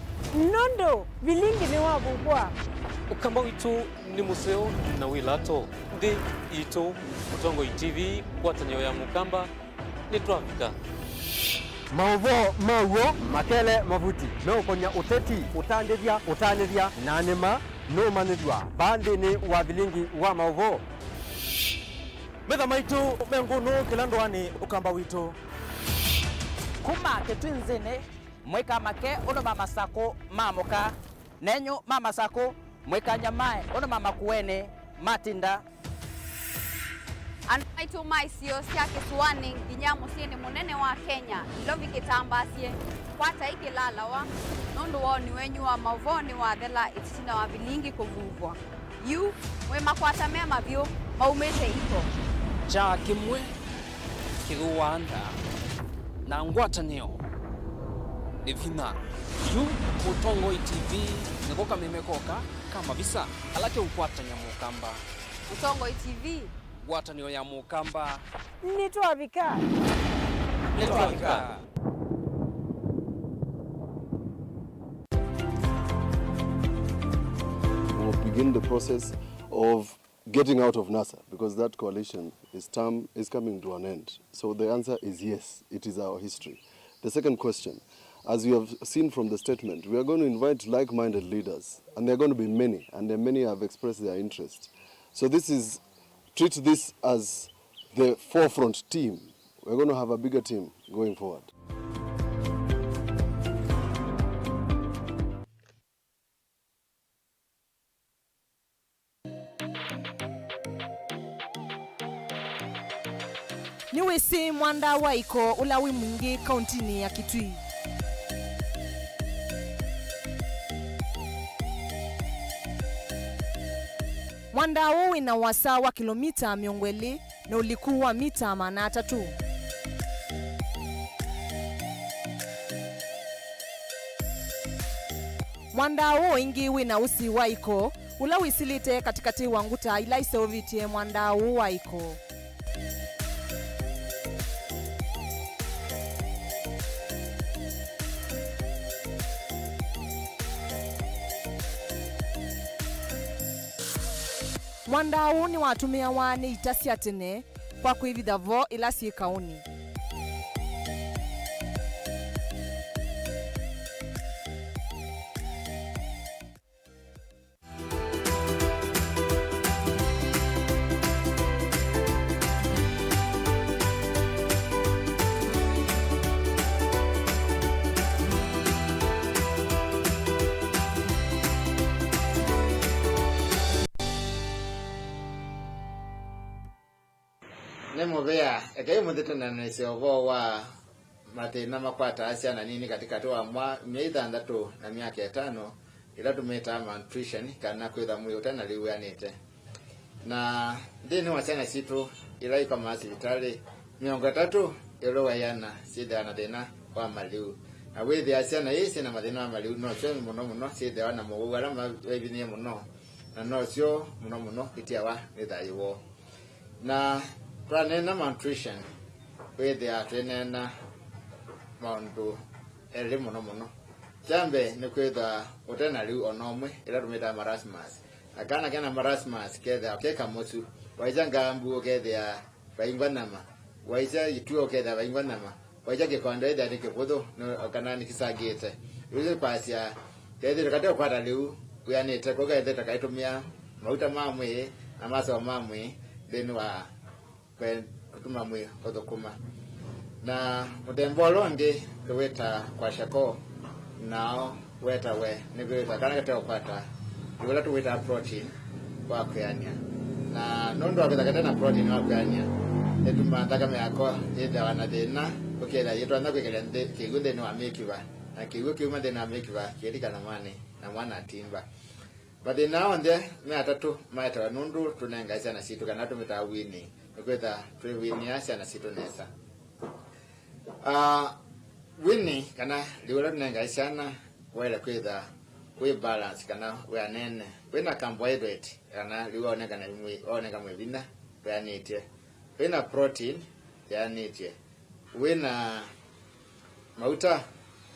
nondo Vilingi ni wabukwa Mukamba witu ni museo na wilato ndi itu Mutongoi TV kwatanyo ya mukamba ni tuafika Mauvoo makele mavuti no konya uteti utandithia nanema no manithwa bandi ni wa Vilingi wa Mauvoo Metha maitu mengunu kilandwani ukamba witu kuma ketwinzene mweka make ono mama sako mamoka nenyo mama sako mweka nyamae ono mama kuene matinda Anaitu maisio siya kisuani ginyamu sieni munene wa Kenya ilovi kitambasie kwata iki lalawa nundu wao ni wenyu wa Mauvoo ni wa thela ititina wa Vilingi kuvuvwa yu we makwata mema vyo maumete iko cha kimwe kiruwanda na ngwatanio ni vina yu Mutongoi TV nikoka memekoka kama visa alake ukwatanya mukamba Mutongoi TV watanio ya mukamba nitwavika We'll begin the process of getting out of NASA because that coalition is coming to an end. So the answer is yes, it is our history. The second question, as you have seen from the statement, we are going to invite like-minded leaders, and there are going to be many, and many have expressed their interest. So treat this as the forefront team. We're going to have a bigger team going forward. Niwisi mwanda waiko ulawi mwingi kauntini ya Kitui. Mwanda huu ina wasa wa kilomita 200 na ulikuwa mita 300. Mwanda huu ingi wina usi waiko ulawisilite katikati wanguta ila iseovitie mwanda huu waiko. Mwanda huu ni watumia wane itasia tene kwa kuivitha vo ila si kauni. Nemuvea ekai muthitana na iseovo wa mathina makwata asia na nini katika toa mwa ndatu na miaka 5 ila tumeta malnutrition kana kwitha mwili utana liwanite na ndini wachana situ ila iko masitari 3 ilo wayana sida na thina wa maliu na withi asia na isi na mathina wa maliu no cyo muno sida wana muwara mabinie muno na no cyo muno itia wa nithaiwo na twanena malnutrition wethia twenena maundu eri muno chambe ni kwitha utena riu onomwe ila tumita marasmus akana kena marasmus ketha keka motu waija ngambu kethia baingwa nama waija ituo kethia baingwa nama waija kikondo ethia ni kibuthu kana ni kisagite yuzi kwasia kethia kate kwata riu wianite ko kethe takaitumia mauta mamwe na maso mamwe thini wa kutuma mwe kuthukuma na mutembo longi tuwita kwa shako nao weta we ni kwita kana kate upata wala tuwita protein kwa kuyania na nondo akataka na protein wa kuyania etuma taka yako ida wana dena okela yetu anda kwekela nde kigunde no amekiwa na kigu kiuma dena amekiwa kirika na mane na mwana timba bade now and there me atatu maita nundu tunenga sana situ kana tumita wini kwita wini sana situ nesa wini kana liwala tunenga sana wala kwita we balance kana we anene we na carbohydrate kana liwone kana mwe one kama vina we anite we na protein ya anite we na mauta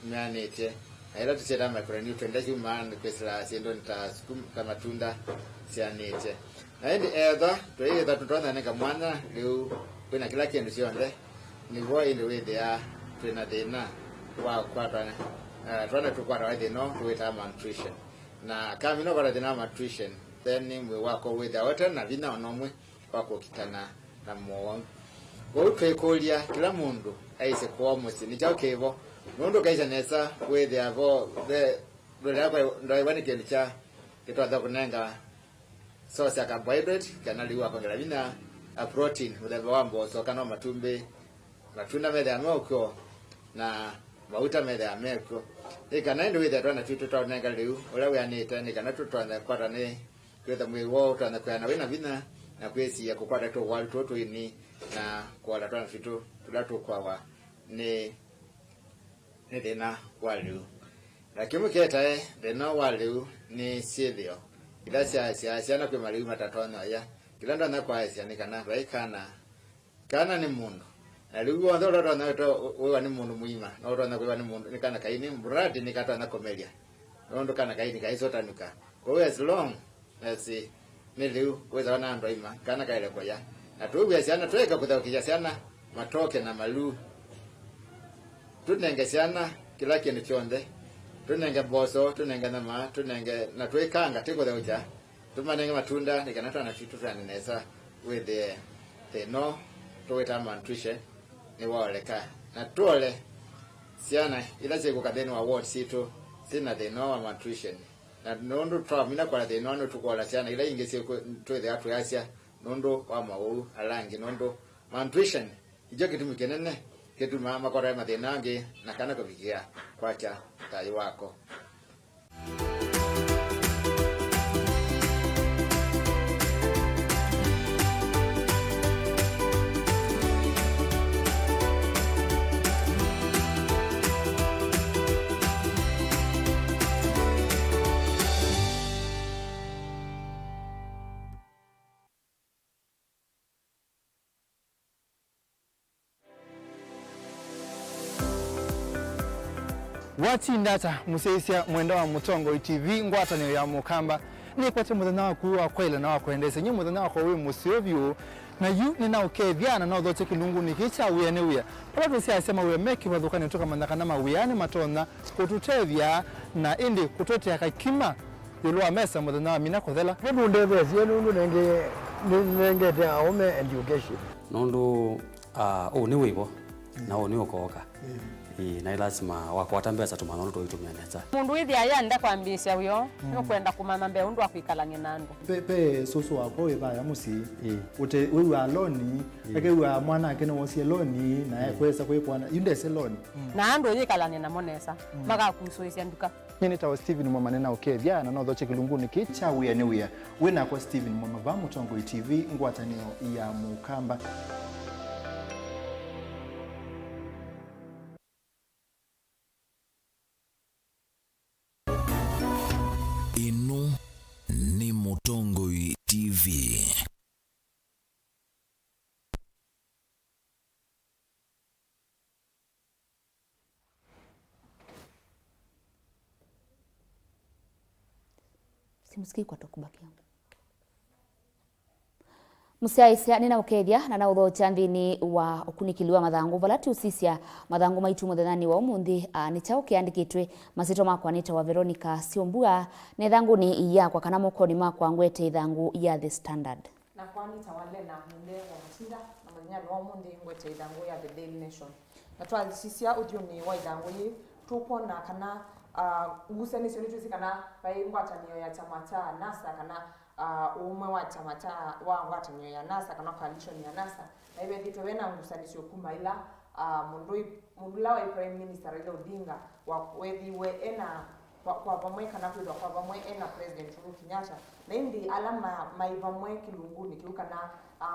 me anite ila tuchera macronutrient ndio human kwesla sendo ntaskum kama tunda sianite na ndi either tutona neka mwana leo kuna kila kindu sionde ni boy ile we there tuna dena wa kwata tuna tukwata wa deno tuita malnutrition na kama ino kwa dena malnutrition then we wako with the water na vina onomwe wako kitana na muo kwa twekolia kila mundu aise kwa mosi ni chao kevo mundu kaisa nesa we the avo the ndo ibani kelicha kitwa kunenga source ya carbohydrate kana liwa kwa vina a protein with wambo so kana matumbe matunda mede amoko na mauta mede ameko ikana ndo with twana tutu twanenga liu ula we anita ni kana tutwana kwata ne kwetha mwe wo twana kwa wina vina na kwesi ya kukwata to wali toto ini na kwa la twana fitu tulatu kwa ni dena waliu lakini keta dena waliu ni cereal ila siana kwa maliu matatono ya kila ndo na kwa siani kana kana ni mundu aliu ndo ndo na to wewe ni mundu muima na ndo na kwa ni mundu ni kana kaini mradi ni kata na komelia ndo kana kaini kaiso tanuka kwa hiyo as long as niliu weza na ndo ima kana kaile kwa ya na tuwe siana tuweka kudhaukia siana matoke na malu tunenge siana kila kintu chonde tunenge boso tunenge nama tunenge na twekanga tiko dauja tumanenge matunda nikanata na kitu fulani nesa with the no tuweta malnutrition ni waleka na tole siana ila siko kadeni wa ward situ sina the no malnutrition na nondo tramina kwa the no tukola siana ila ingese to the atu asia nondo wa mawu alangi nondo malnutrition ijo kitu mikenene kitu mama kwa rema denange na kana kufikia kwacha tai wako Wati ndata museisia mwenda wa Mutongo TV ngwata ni ya mukamba ni kwate muthana wa kuwa kwela na wa kuendesa nyu muthana wa kwa musiovyo na yu ni na ukethiana na uthoche kilungu ni kicha uyane uya pala tusia asema uya meki wathuka ni toka mandaka na mawiyane matona kututethia na indi kutotea kakima yulua mesa muthana wa mina kuthela hebu ndevesi nundu nenge te aume education nundu ni wibo na ni ukoka na lazima wakwata mbesa tumanono toitumia neza mundu withi ayanda kwambisya uyo no kwenda kumama mbe undu akwikalanga nandu pe soso wako wibaya musi ute wewe aloni ake wewe mwana ake no wosie loni na kwesa kwepwana yundese loni na andu yikalanga na monesa maka kusoisya nduka nyene tawa Steven Mwamanena ukethia na no thoche kilunguni kicha uya ni uya wena kwa Steven Mwamava Mutongo TV ngwatanio ya mukamba Ino ni Mutongo TV. simusikii kwa tokubakia musiaisia nina ukethia na nautho chanthini wa ukunikiliwa mathangu valati usisia mathangu maitu muthenani wa umundi ni chao kiandikitwe masito makwa nita wa Veronica Siombua ne thangu ni iya kwa kana mukoni makwa ngwete thangu ya The Standard na kwani tawale na munde wa mtinda na muthenya wa umundi ngwete thangu ya The Daily Nation na twasisia uthuni wa thangu yi tukona kana ngusani sio nitu kana bai ngwatanio ya chama cha NASA kana umwe wa chama cha wa ngwatanio ya NASA kana coalition ya NASA na ibe ndito wena ngusani sio kuma ila mundula wa Prime Minister Raila Odinga wa wethi we ena kwa pamwe kana kwithwa kwa pamwe ena President Uhuru Kenyatta na indi alama maivamwe kilunguni kiukana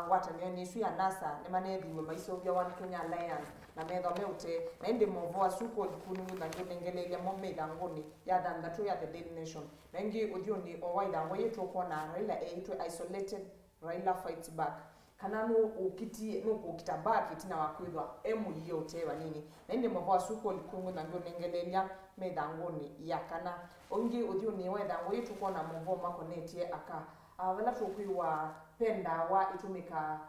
ngwatanio ni su ya NASA ne manethiwe maisovia One Kenya Alliance na metho meute na indi Mauvoo suko kunu na ngelele momme dangoni ya dangatu ya The Daily Nation na ingi udioni owaida ngoye tukona Raila eitwe isolated Raila fights back kana no ukiti no kukitabaki tina wakwithwa emu hiyo tewa nini na indi Mauvoo suko kunu na ngelele medangoni ya kana ongi udioni weda ngoye tukona Mauvoo makonetie aka wala tukwiwa penda wa itumika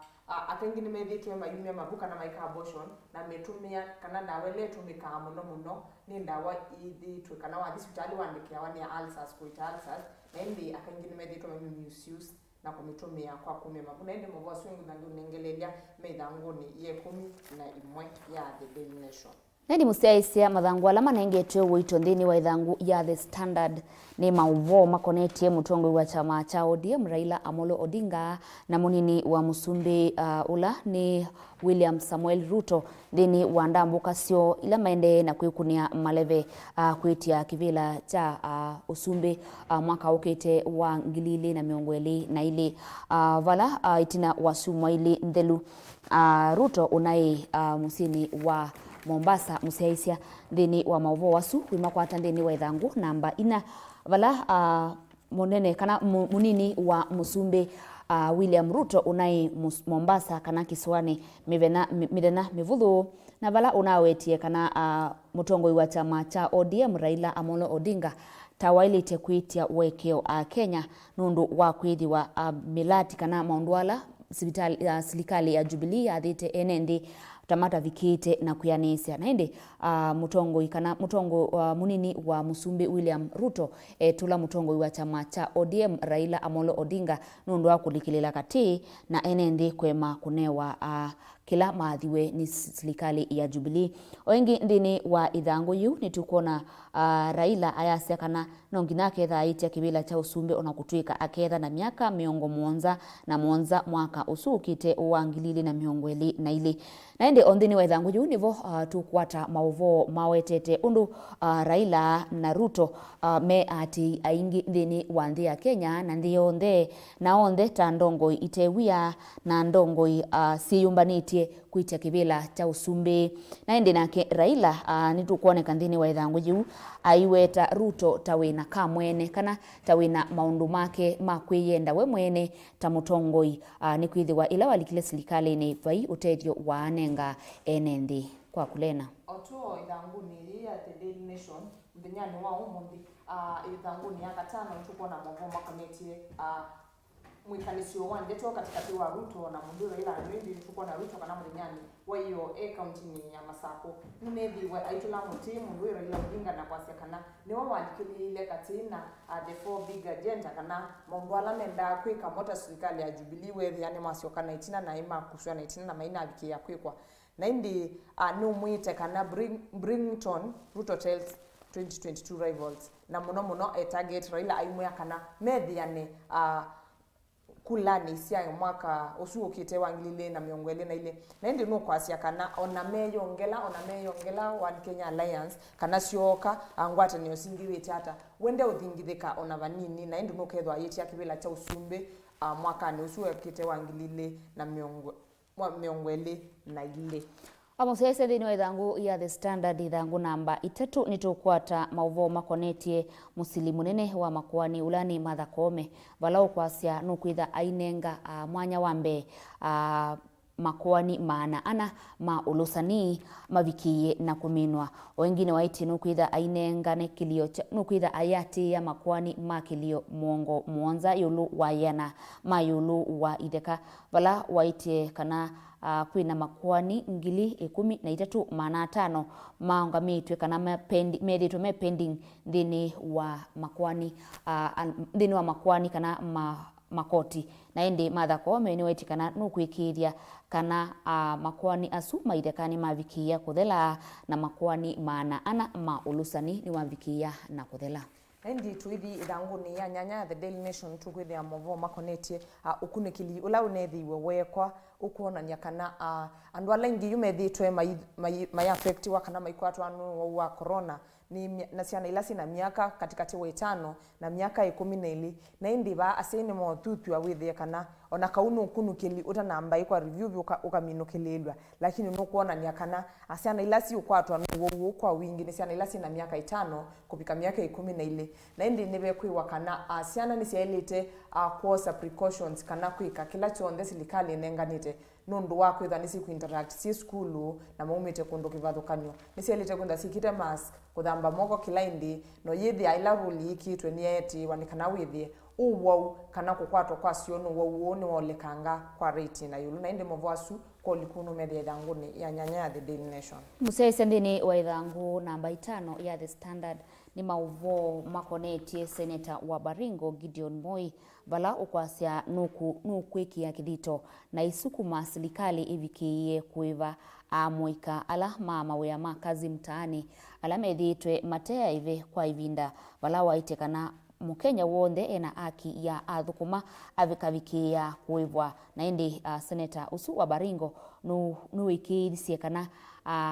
akengine methitwe mayumia mabuka na maika abortion na metumia kana ndawele tumika muno ni ndawa ithitwe kana wa hospitali wandikia wani ulcers kuita ulcers na indi akengine methitwe misuse na kumitumia kwa kumema kuna indi Mauvoo swingu na ngelelea methangoni ye 11 ya The Daily Nation Nandi musiaisia mathangu alama nengetwe wito nthini wa ithangu ya The Standard ni Mauvoo makonetie mutongoi wa chama cha ODM Raila Amolo Odinga na munini wa musumbi ula ni William Samuel Ruto nthini wa ndambuka sio ila maende na kwikunia maleve kwitia kivila cha usumbi mwaka ukite wa ngilili na miongweli na ili vala itina wasumwa ili nthelu Ruto unai musini wa Mombasa musiaisia thini wa Mauvoo wasu wimakwata thini wa ithangu namba 4 vala munene kana munini wa musumbi William Ruto unai Mombasa kana kiswani midena mivuthu na vala unawetie kana mutongoi wa chama cha ODM Raila Amolo Odinga tawailite kwitia wekeo Kenya nundu wa kwithiwa milati kana maundwala serikali ya Jubilee athite enendi tamata vikite na kuyanisia na indi mutongo munini wa musumbi William Ruto tula mutongo wa chama cha ODM Raila Amolo Odinga nundu wa kulikilila kati na enendi kwema kunewa kila maathiwe ni serikali ya Jubilee oingi ndini wa ithangu yu nitukona Raila ayasia kana nongina ketha itia kibila cha usumbi ona kutwika aketha na miaka miongo mwonza mwaka usukite uwangilili na miongweli na ili na ende ondini wa ithangu yu nivo tukwata Mauvoo mawetete undu Raila na Ruto me ati aingi ndini wa nthi ya Kenya na nthi yonthe na onthe ta ndongoi itewia na ndongoi siyumbanite kwitia kibila cha usumbi na ende nake Raila nitukuoneka nthini wa ithangu yu aiweta Ruto tawina kamwene kana tawina maundu make makwiyenda we mwene ta mutongoi ni kwithiwa ila walikile serikali ni vai utethio wa anenga enendi kwa kulena otuo ithangu ni ya The Daily Nation mbinyani wa umundi ithangu ni ya katano tuko na Mauvoo makonetie mwikanisio wa ndeto katikati wa Ruto na mundura ila nwendi tuko na Ruto kana mlinyani wa hiyo county ni ya Masako nebi wa aitula mutimu mundura ila Odinga na kwasekana ni wa walikili ile katina the four big agenda kana mombwala menda kwika mota serikali ya Jubilee we yani masokana itina na ima kuswa na itina na maina abikia kwikwa na indi no mwite kana Brington Ruto tells 2022 rivals na muno target Raila aimwe kana mediane kulani sia mwaka osuo kite wangilile na miongwele na ile na indi no kwasia kana ona meyongela One Kenya Alliance kana sioka angwata ni osingiwe tata wende uthingithika ona vanini na indi no kethwa yetia kibila cha usumbe mwaka ni osuo kite wangilile na miongwele na ile Amusese thini wa ithangu ya The Standard ithangu namba 3 nitukwata Mauvoo makonetie musili munene wa makwani ulani Martha Koome valau kwasia nukwitha ainenga mwanya wambe makwani maana ana ma ulusani mavikie na kuminwa wengine waiti nukwitha ainengane kilio nukwitha ayati ya makwani makilio mwongo muonza yulu wayana mayulu wa ideka vala waiti kana kwina makwani ngili 13 maana 5 maungamitwe kana medito me pending dhini wa makwani kana makoti na indi mathako meni wetikana nukwikiria kana makwani asu maidekani mavikia kuthela na makwani maana ana maulusani ni wavikia na kuthela. Endi tuithi ithanguni ya nyanya the Daily Nation tukwithia Mauvoo makonetie ukunikili ula unethiwe wekwa ukuonania kana andu ala ingi yumethitwe mai affect wa kana maikwatwa anu wa corona ni na ciana ila sina miaka katikati wa 5 na miaka 12 na indi ba asini mo tutwa withie kana ona kaunu kunukili utanamba ikwa review ukaminukililwa lakini nukuonania kana asiana ila si ukwatwa anu kwa wingi ni ciana ila sina miaka 5 kupika miaka 12 na indi nibe kwiwa kana asiana ni cielite kuosa precautions kana kwika kila chonde silikali nenganite nundu wa kwitha nisi kuinteract si skulu na maumite kundu kivathukanio nisielite kwenda sikite mask kuthamba moko kila indi no yithi aila ruli ikitwe nieti wanikana withie uwau kana kukwatwa kwa siono wau ni wolekanga kwa rate na yulu na indi Mauvoo asu ko likuno mede ithanguni ya nyanya ya the Daily Nation. Musese ndini wa ithangu namba 5 ya the Standard ni Mauvoo makonetie Senator wa Baringo Gideon Moi vala ukwasya nukwiki ya kidito na isukuma serikali ivikie kuiva amoika ala mawea makazi mtaani ala methitwe matea ive kwa ivinda vala waitekana Mukenya wonde ena aki ya athukuma avikavikia kuivwa na indi Senator usu wa Baringo nuikiisie kana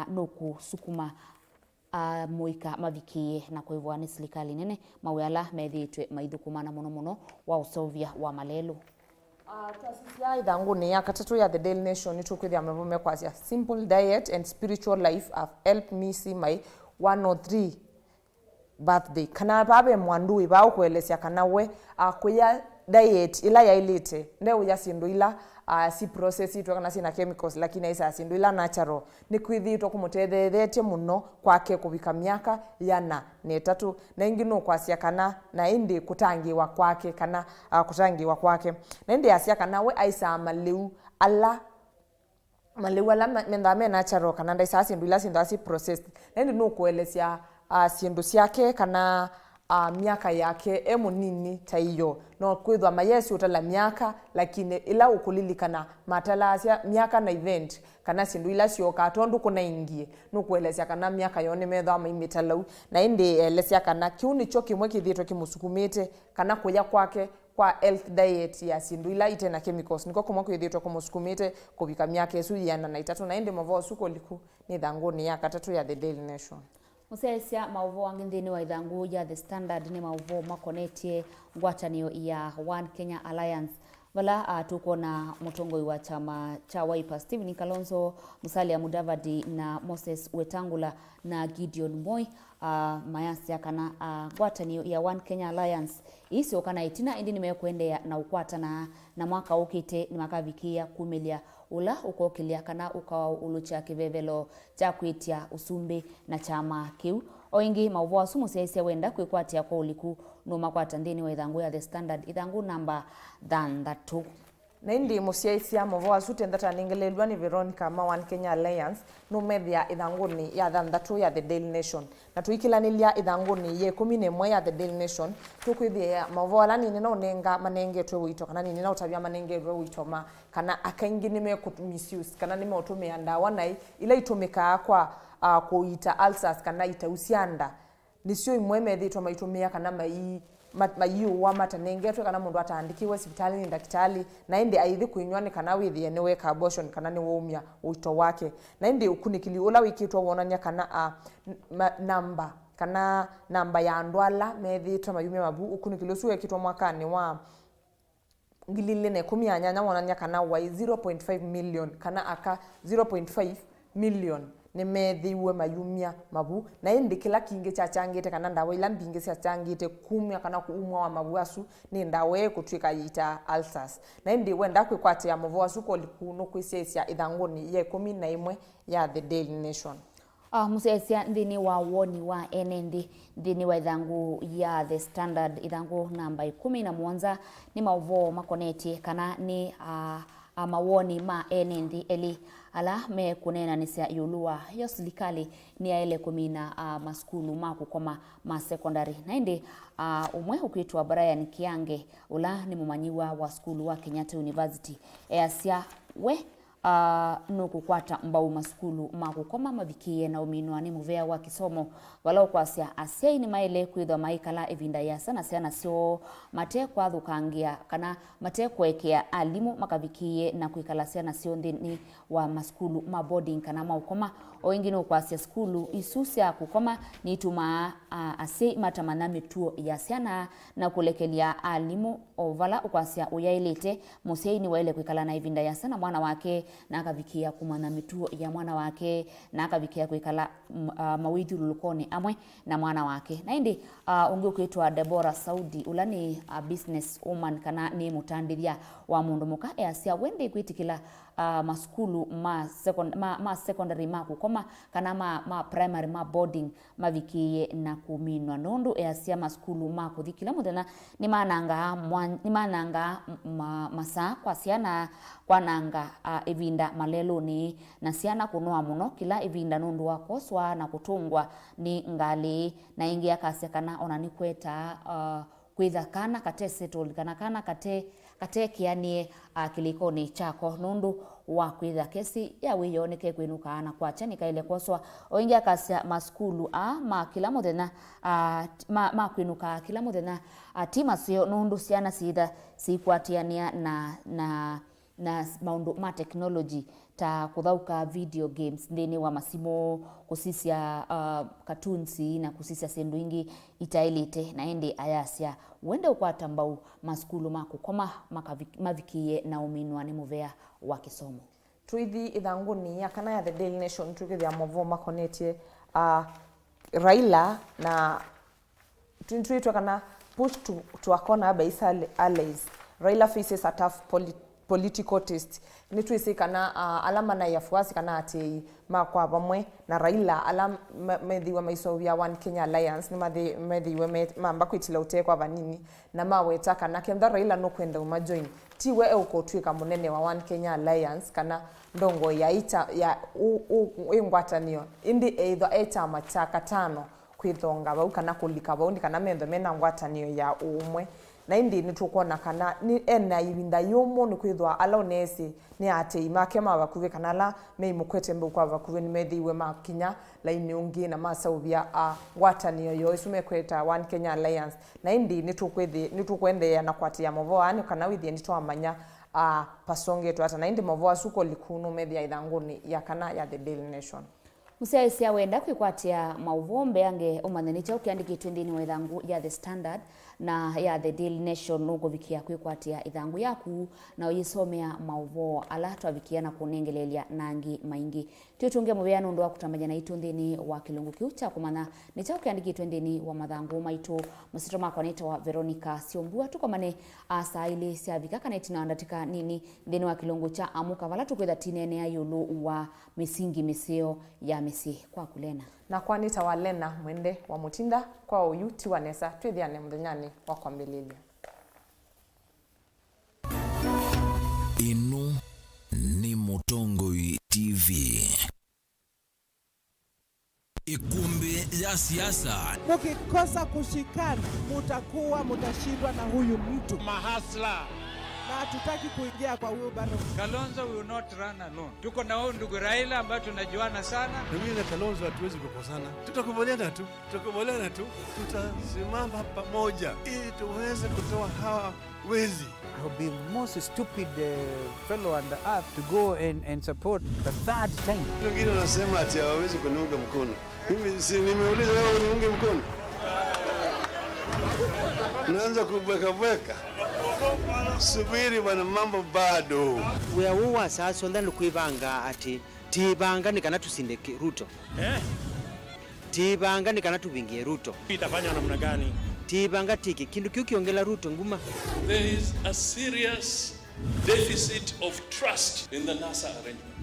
nukusukuma muika mavikie na kuivwa ni serikali nene mawela methitwe maithukumana muno wa usovia wa malelu. Tuasisi ya ithanguni ya katatu ya the Daily Nation nitukwithia Mauvoo mekwasya simple diet and spiritual life have helped me see my 103 birthday kana babe mwandui ba ukwelesya kana we kuya diet ila yailite nde ya sindu ila si process itu kana sina chemicals lakini isa sindu ila natural ni kwithitwo kumutethethetie muno kwake kubika miaka yana ne 3 na ingino kwasya kana na indi kutangiwa kwake kana kutangiwa kwake na indi asya kana we aisa maliu ala mendame natural kana nda isa sindu ila sindu asi processed na indi no kuelesya sindu siake kana miaka yake munini ta iyo no kwithwa mayesi utala miaka lakini ila ukulilikana matala asia miaka na event kana sindu ila sioka tondu kuna ingie no kuelesya kana miaka yone methwa maimitalau na indi elesya kana kiuni cho kimwe kithitwe kimusukumite kana kuya kwake kwa health diet ya sindu ila ite na chemicals niko kumwe kwithitwe kumusukumite kubika miaka esu yana na 3 na indi Mauvoo suko liku ni thanguni ya katatu ya the Daily Nation. Musesya Mauvoo angindini wa ithangu ya the Standard ni Mauvoo makonetie ngwatanio ya One Kenya Alliance vala tuko na mutongoi wa chama cha Wiper Stephen Kalonzo Musalia Mudavadi na Moses Wetangula na Gideon Moi mayasya kana ngwatanio ya One Kenya Alliance isio kana itina indi nimekwendea na ukwatana na mwaka ukite ni makavikia kumilia ula ukokilia kana ukawa ulucha kivevelo cha kwitia usumbi na chama kiu oingi Mauvoo asumu siaisia wenda kwikwatia kwa uliku numa kwa tandini wa ithangu ya the Standard ithangu namba 2 na indi musiaisia Mauvoo asute ndata ningelelwa ni Veronica ma One Kenya Alliance no media ithanguni ya 3 ya the Daily Nation na tuikilanilia ithanguni ye 11 ya the Daily Nation tukwithia Mauvoo ala nini no nenga manenge twe wito kana nini na utabia manenge twe wito ma kana akaingi nime misuse kana nime utumia ndawa nai ila itumika kwa kuita ulcers kana itausianda nisio imweme thitwa maitumia kana mayiu wa matanengetwe kana mundu ataandikiwe hospitali ni daktari na indi aithi kuinywa ni kana withie ni weka abortion kana ni waumia uito wake na indi ukunikili ula wikitwa wonania kana namba kana namba ya ndwala methitwa mayumia mabu ukunikili usu wekitwa mwakani wa ngilile ne 10 wonania kana wa 0.5 million kana aka 0.5 million ni methiwe mayumia mabu na indi kila kingi cha changite kana ndawa ila mbingi cha changite kumya kana kuumwa wa mabu asu ni ndawa kutwika yita ulcers na indi wenda kwikwatia Mauvoo asu ko likuno kwisesia ithanguni ye 11 ya The Daily Nation. Musesia ndini wa woni wa NND ndini wa ithangu ya The Standard ithangu namba 11 ni Mauvoo makoneti kana ni mawoni ma NND eli ala me kunena nisia yulua yo serikali ni aele 10 maskulu makukoma ma secondary na indi umwe ukitwa Brian Kiange ula ni mumanyiwa wa skulu wa Kenyatta University easia we nuku kwata mbau maskulu makukoma mabikie na uminwa ni muvea wa kisomo walau kwasia asia ni maile kwithwa maikala evinda ya sana siana sio mate kwa thukangia kana mate kwekea alimu makabikie na kuikala siana sio ndini wa maskulu ma boarding kana maukoma oingino kwasia skulu isusia kukoma ni tuma ase matamana mituo ya siana na kulekelia alimu ovala ukwasia uyailete museini waile kuikala na evinda ya sana mwana wake na akavikia kumana mituo ya mwana wake na akavikia kuikala mawithi lulukoni amwe na mwana wake na indi ungi ukitwa Deborah Saudi ulani business woman kana ni mutandiria wa mundu muka easia wende kwitikila maskulu ma secondary ma kukoma kana ma primary ma boarding mavikie na kuminwa nondu easia maskulu ma kuthikila muthena ni mananga masa kwa siana kwananga evinda malelo ni na siana kunoa muno kila evinda nundu wa koswa na kutungwa ni ngali na ingia kasia kana onani kweta kwitha kana kate settled kana kate kianie kilikoni chako nundu wa kwitha kesi ya wiyoneke kwinuka ana kwacha nikaile koswa oingia kasia maskulu ma kila muthenya ma kwinuka kila muthenya tima sio nundu siana sida sikwatiania na maundu ma technology ta kuthauka video games ndini wa masimo kusisia cartoons na kusisia sendu ingi itailite na ende ayasia wende ukwata mbau maskulu makukoma mavikie na uminwa ni muvea wa kisomo twithi ithanguni ya kana ya The Daily Nation tukithia Mauvoo makonetie Raila na twitwa kana push to a corner by his allies. Raila faces a tough political test ni twisi kana alama na yafuasi kana ati makwa bamwe na Raila alama methiwa maisovia One Kenya Alliance ni methiwe mamba kwitila utekwa banini na maweta kana kenda Raila no kwenda umajoin tiwe ukotwika munene wa One Kenya Alliance kana ndongo ya ita ya ingwatanio indi either etama chaka tano kwithonga bau kana kulika bau kana mendo mena ngwatanio ya umwe na indi ni tukona kana ni ena ibinda yomo ni kwithwa alonesi ni ate make mabakuve kana la me mukwete mbu kwa bakuve ni methiwe makinya laini ungi na masauvia ngwatanio yo isume kweta One Kenya Alliance na indi ni tukwende na kwatia Mauvoo ani kana withie ni twamanya pasonge tu hata na indi Mauvoo asuko likuno methia ithanguni ya kana ya The Daily Nation musesia wenda kwikwatia Mauvoo mbeange umanthenicha ukiandikitwe ndini wa ithangu ya The Standard na ya The Daily Nation nugo vikia kwikwatia ithangu yaku na uyisomea Mauvoo ala twavikia na kunengelelia nangi maingi tutunge muvea nundu wa kutambanya na itu ndini wa kilungu kiucha kumana nicha ukiandikitwe ndini wa mathangu maitu musito makoneta wa Veronica Siombua tukomane asa ile siavika kana itina andatika nini ndini wa kilungu cha amuka vala tukwetha tinene ya yulu wa misingi miseo ya misi kwa kulena na kwani tawalena mwende wa mutinda kwa uyuti wanesa twithiane muthinyani wa kwambililia inu ni Mutongoi TV. Ikumbi ya siasa. Mukikosa kushikana mutashindwa na huyu mtu mahasla na hatutaki kuingia kwa huyo bado. Kalonzo will not run alone. Tuko na huyu ndugu Raila ambaye tunajuana sana. Mimi na Kalonzo hatuwezi kukosana. Tutakubaliana tu. Tutasimama pamoja ili tuweze kutoa hawa wezi. I will be the most stupid fellow on the earth to go and support the third time. Wengine wanasema ati hawawezi kuniunga mkono. Mimi si nimeuliza wewe uniunge mkono. Naanza kubweka. Subiri bwana, mambo bado. Wewe sasa ndani kuivanga ati tibanga ni kana tusinde Ruto tibanga ni kana tuvingie Ruto. Itafanya namna gani? Tibanga tiki kindu kiukiongela Ruto nguma. There is a serious deficit of trust in the NASA arrangement.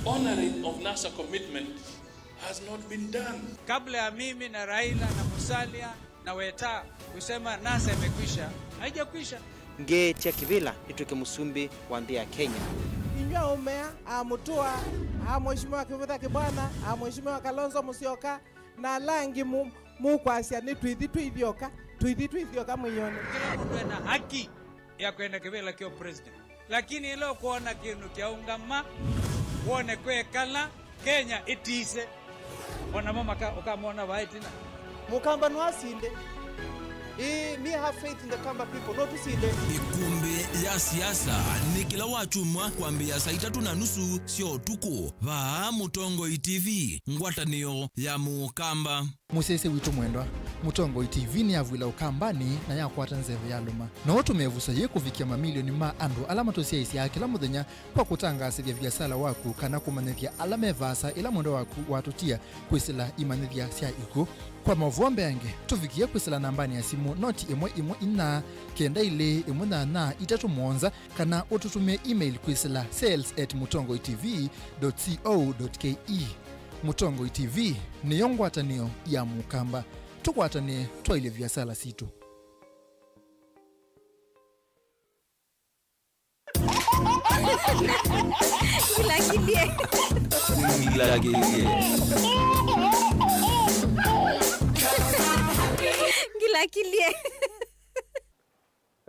Honoring of NASA commitment has not been done. Kabla ya mimi na Raila na Musalia na Weta kusema NASA imekwisha, haijakwisha. Ngetia kivila ituke musumbi wa ndhi ya Kenya. Inywa umea amutua mheshimiwa Kivutha Kibwana mheshimiwa Kalonzo Musyoka na langi mukwasia ni twithioka mwinyoni. Kila mtu ana haki ya kwenda kivila kio president, lakini ilo kuona kinu kia ungama uone kwekala Kenya itise wana mama ukamwona waitina Mukamba nwasinde. Me have faith in the Kamba people, not to see them. Ikumbi ya siasa ni kila wachumwa kuambia saa 3:30 sio tuko va Mutongo TV ngwatanio ya Mukamba. Musese witu mwendwa Mutongo TV ni avwila ukambani na yakwata nzeve ya luma na watu mevusa ye kufikia mamilioni ma andu alama tosia isi ya kila muthenya kwa kutangasa vya vyasala waku kana kumanethia alame vasa ila mwendo waku watutia kwisila imanethia sia iku kwa Mauvoo yange tufikie kwisila nambani ya simu noti 114 kenda ile 18 kana ututumie email kwisila sales@mutongotv.co.ke. Mutongo TV ni yongwatanio ya Mukamba tukwatane twaile vyasala situ. Gila kilie.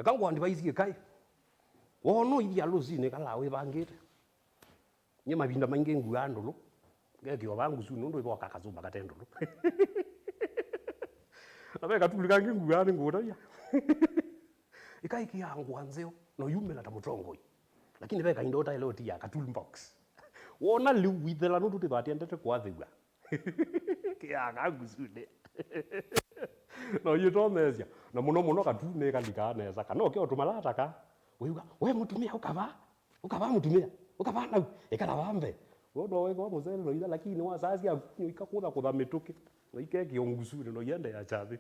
Kangwa ndibaisikie kai. Wono idia lozine kalawe bangete. Nyema binda mainge nguyandolo. Ngeke wabangu sunu ndo ibo kakazuba katendolo. Abe katulika nguyane ngoda ya. Ikai kiyangu anzeo no yumela ta Mutongo. Lakini beka indota ile oti ya katul box. Wona liwithela no tuti batendete kwathigwa. Kiyaga ngusune. No yitomezia na muno katune kalikana kana okyo tumalata ka we mutumia ukava mutumia ukava na ikala bambe wono we kwa muzele no ila lakini wasasi ikakula kutha mituki no ikeki ongusune no yende ya chathi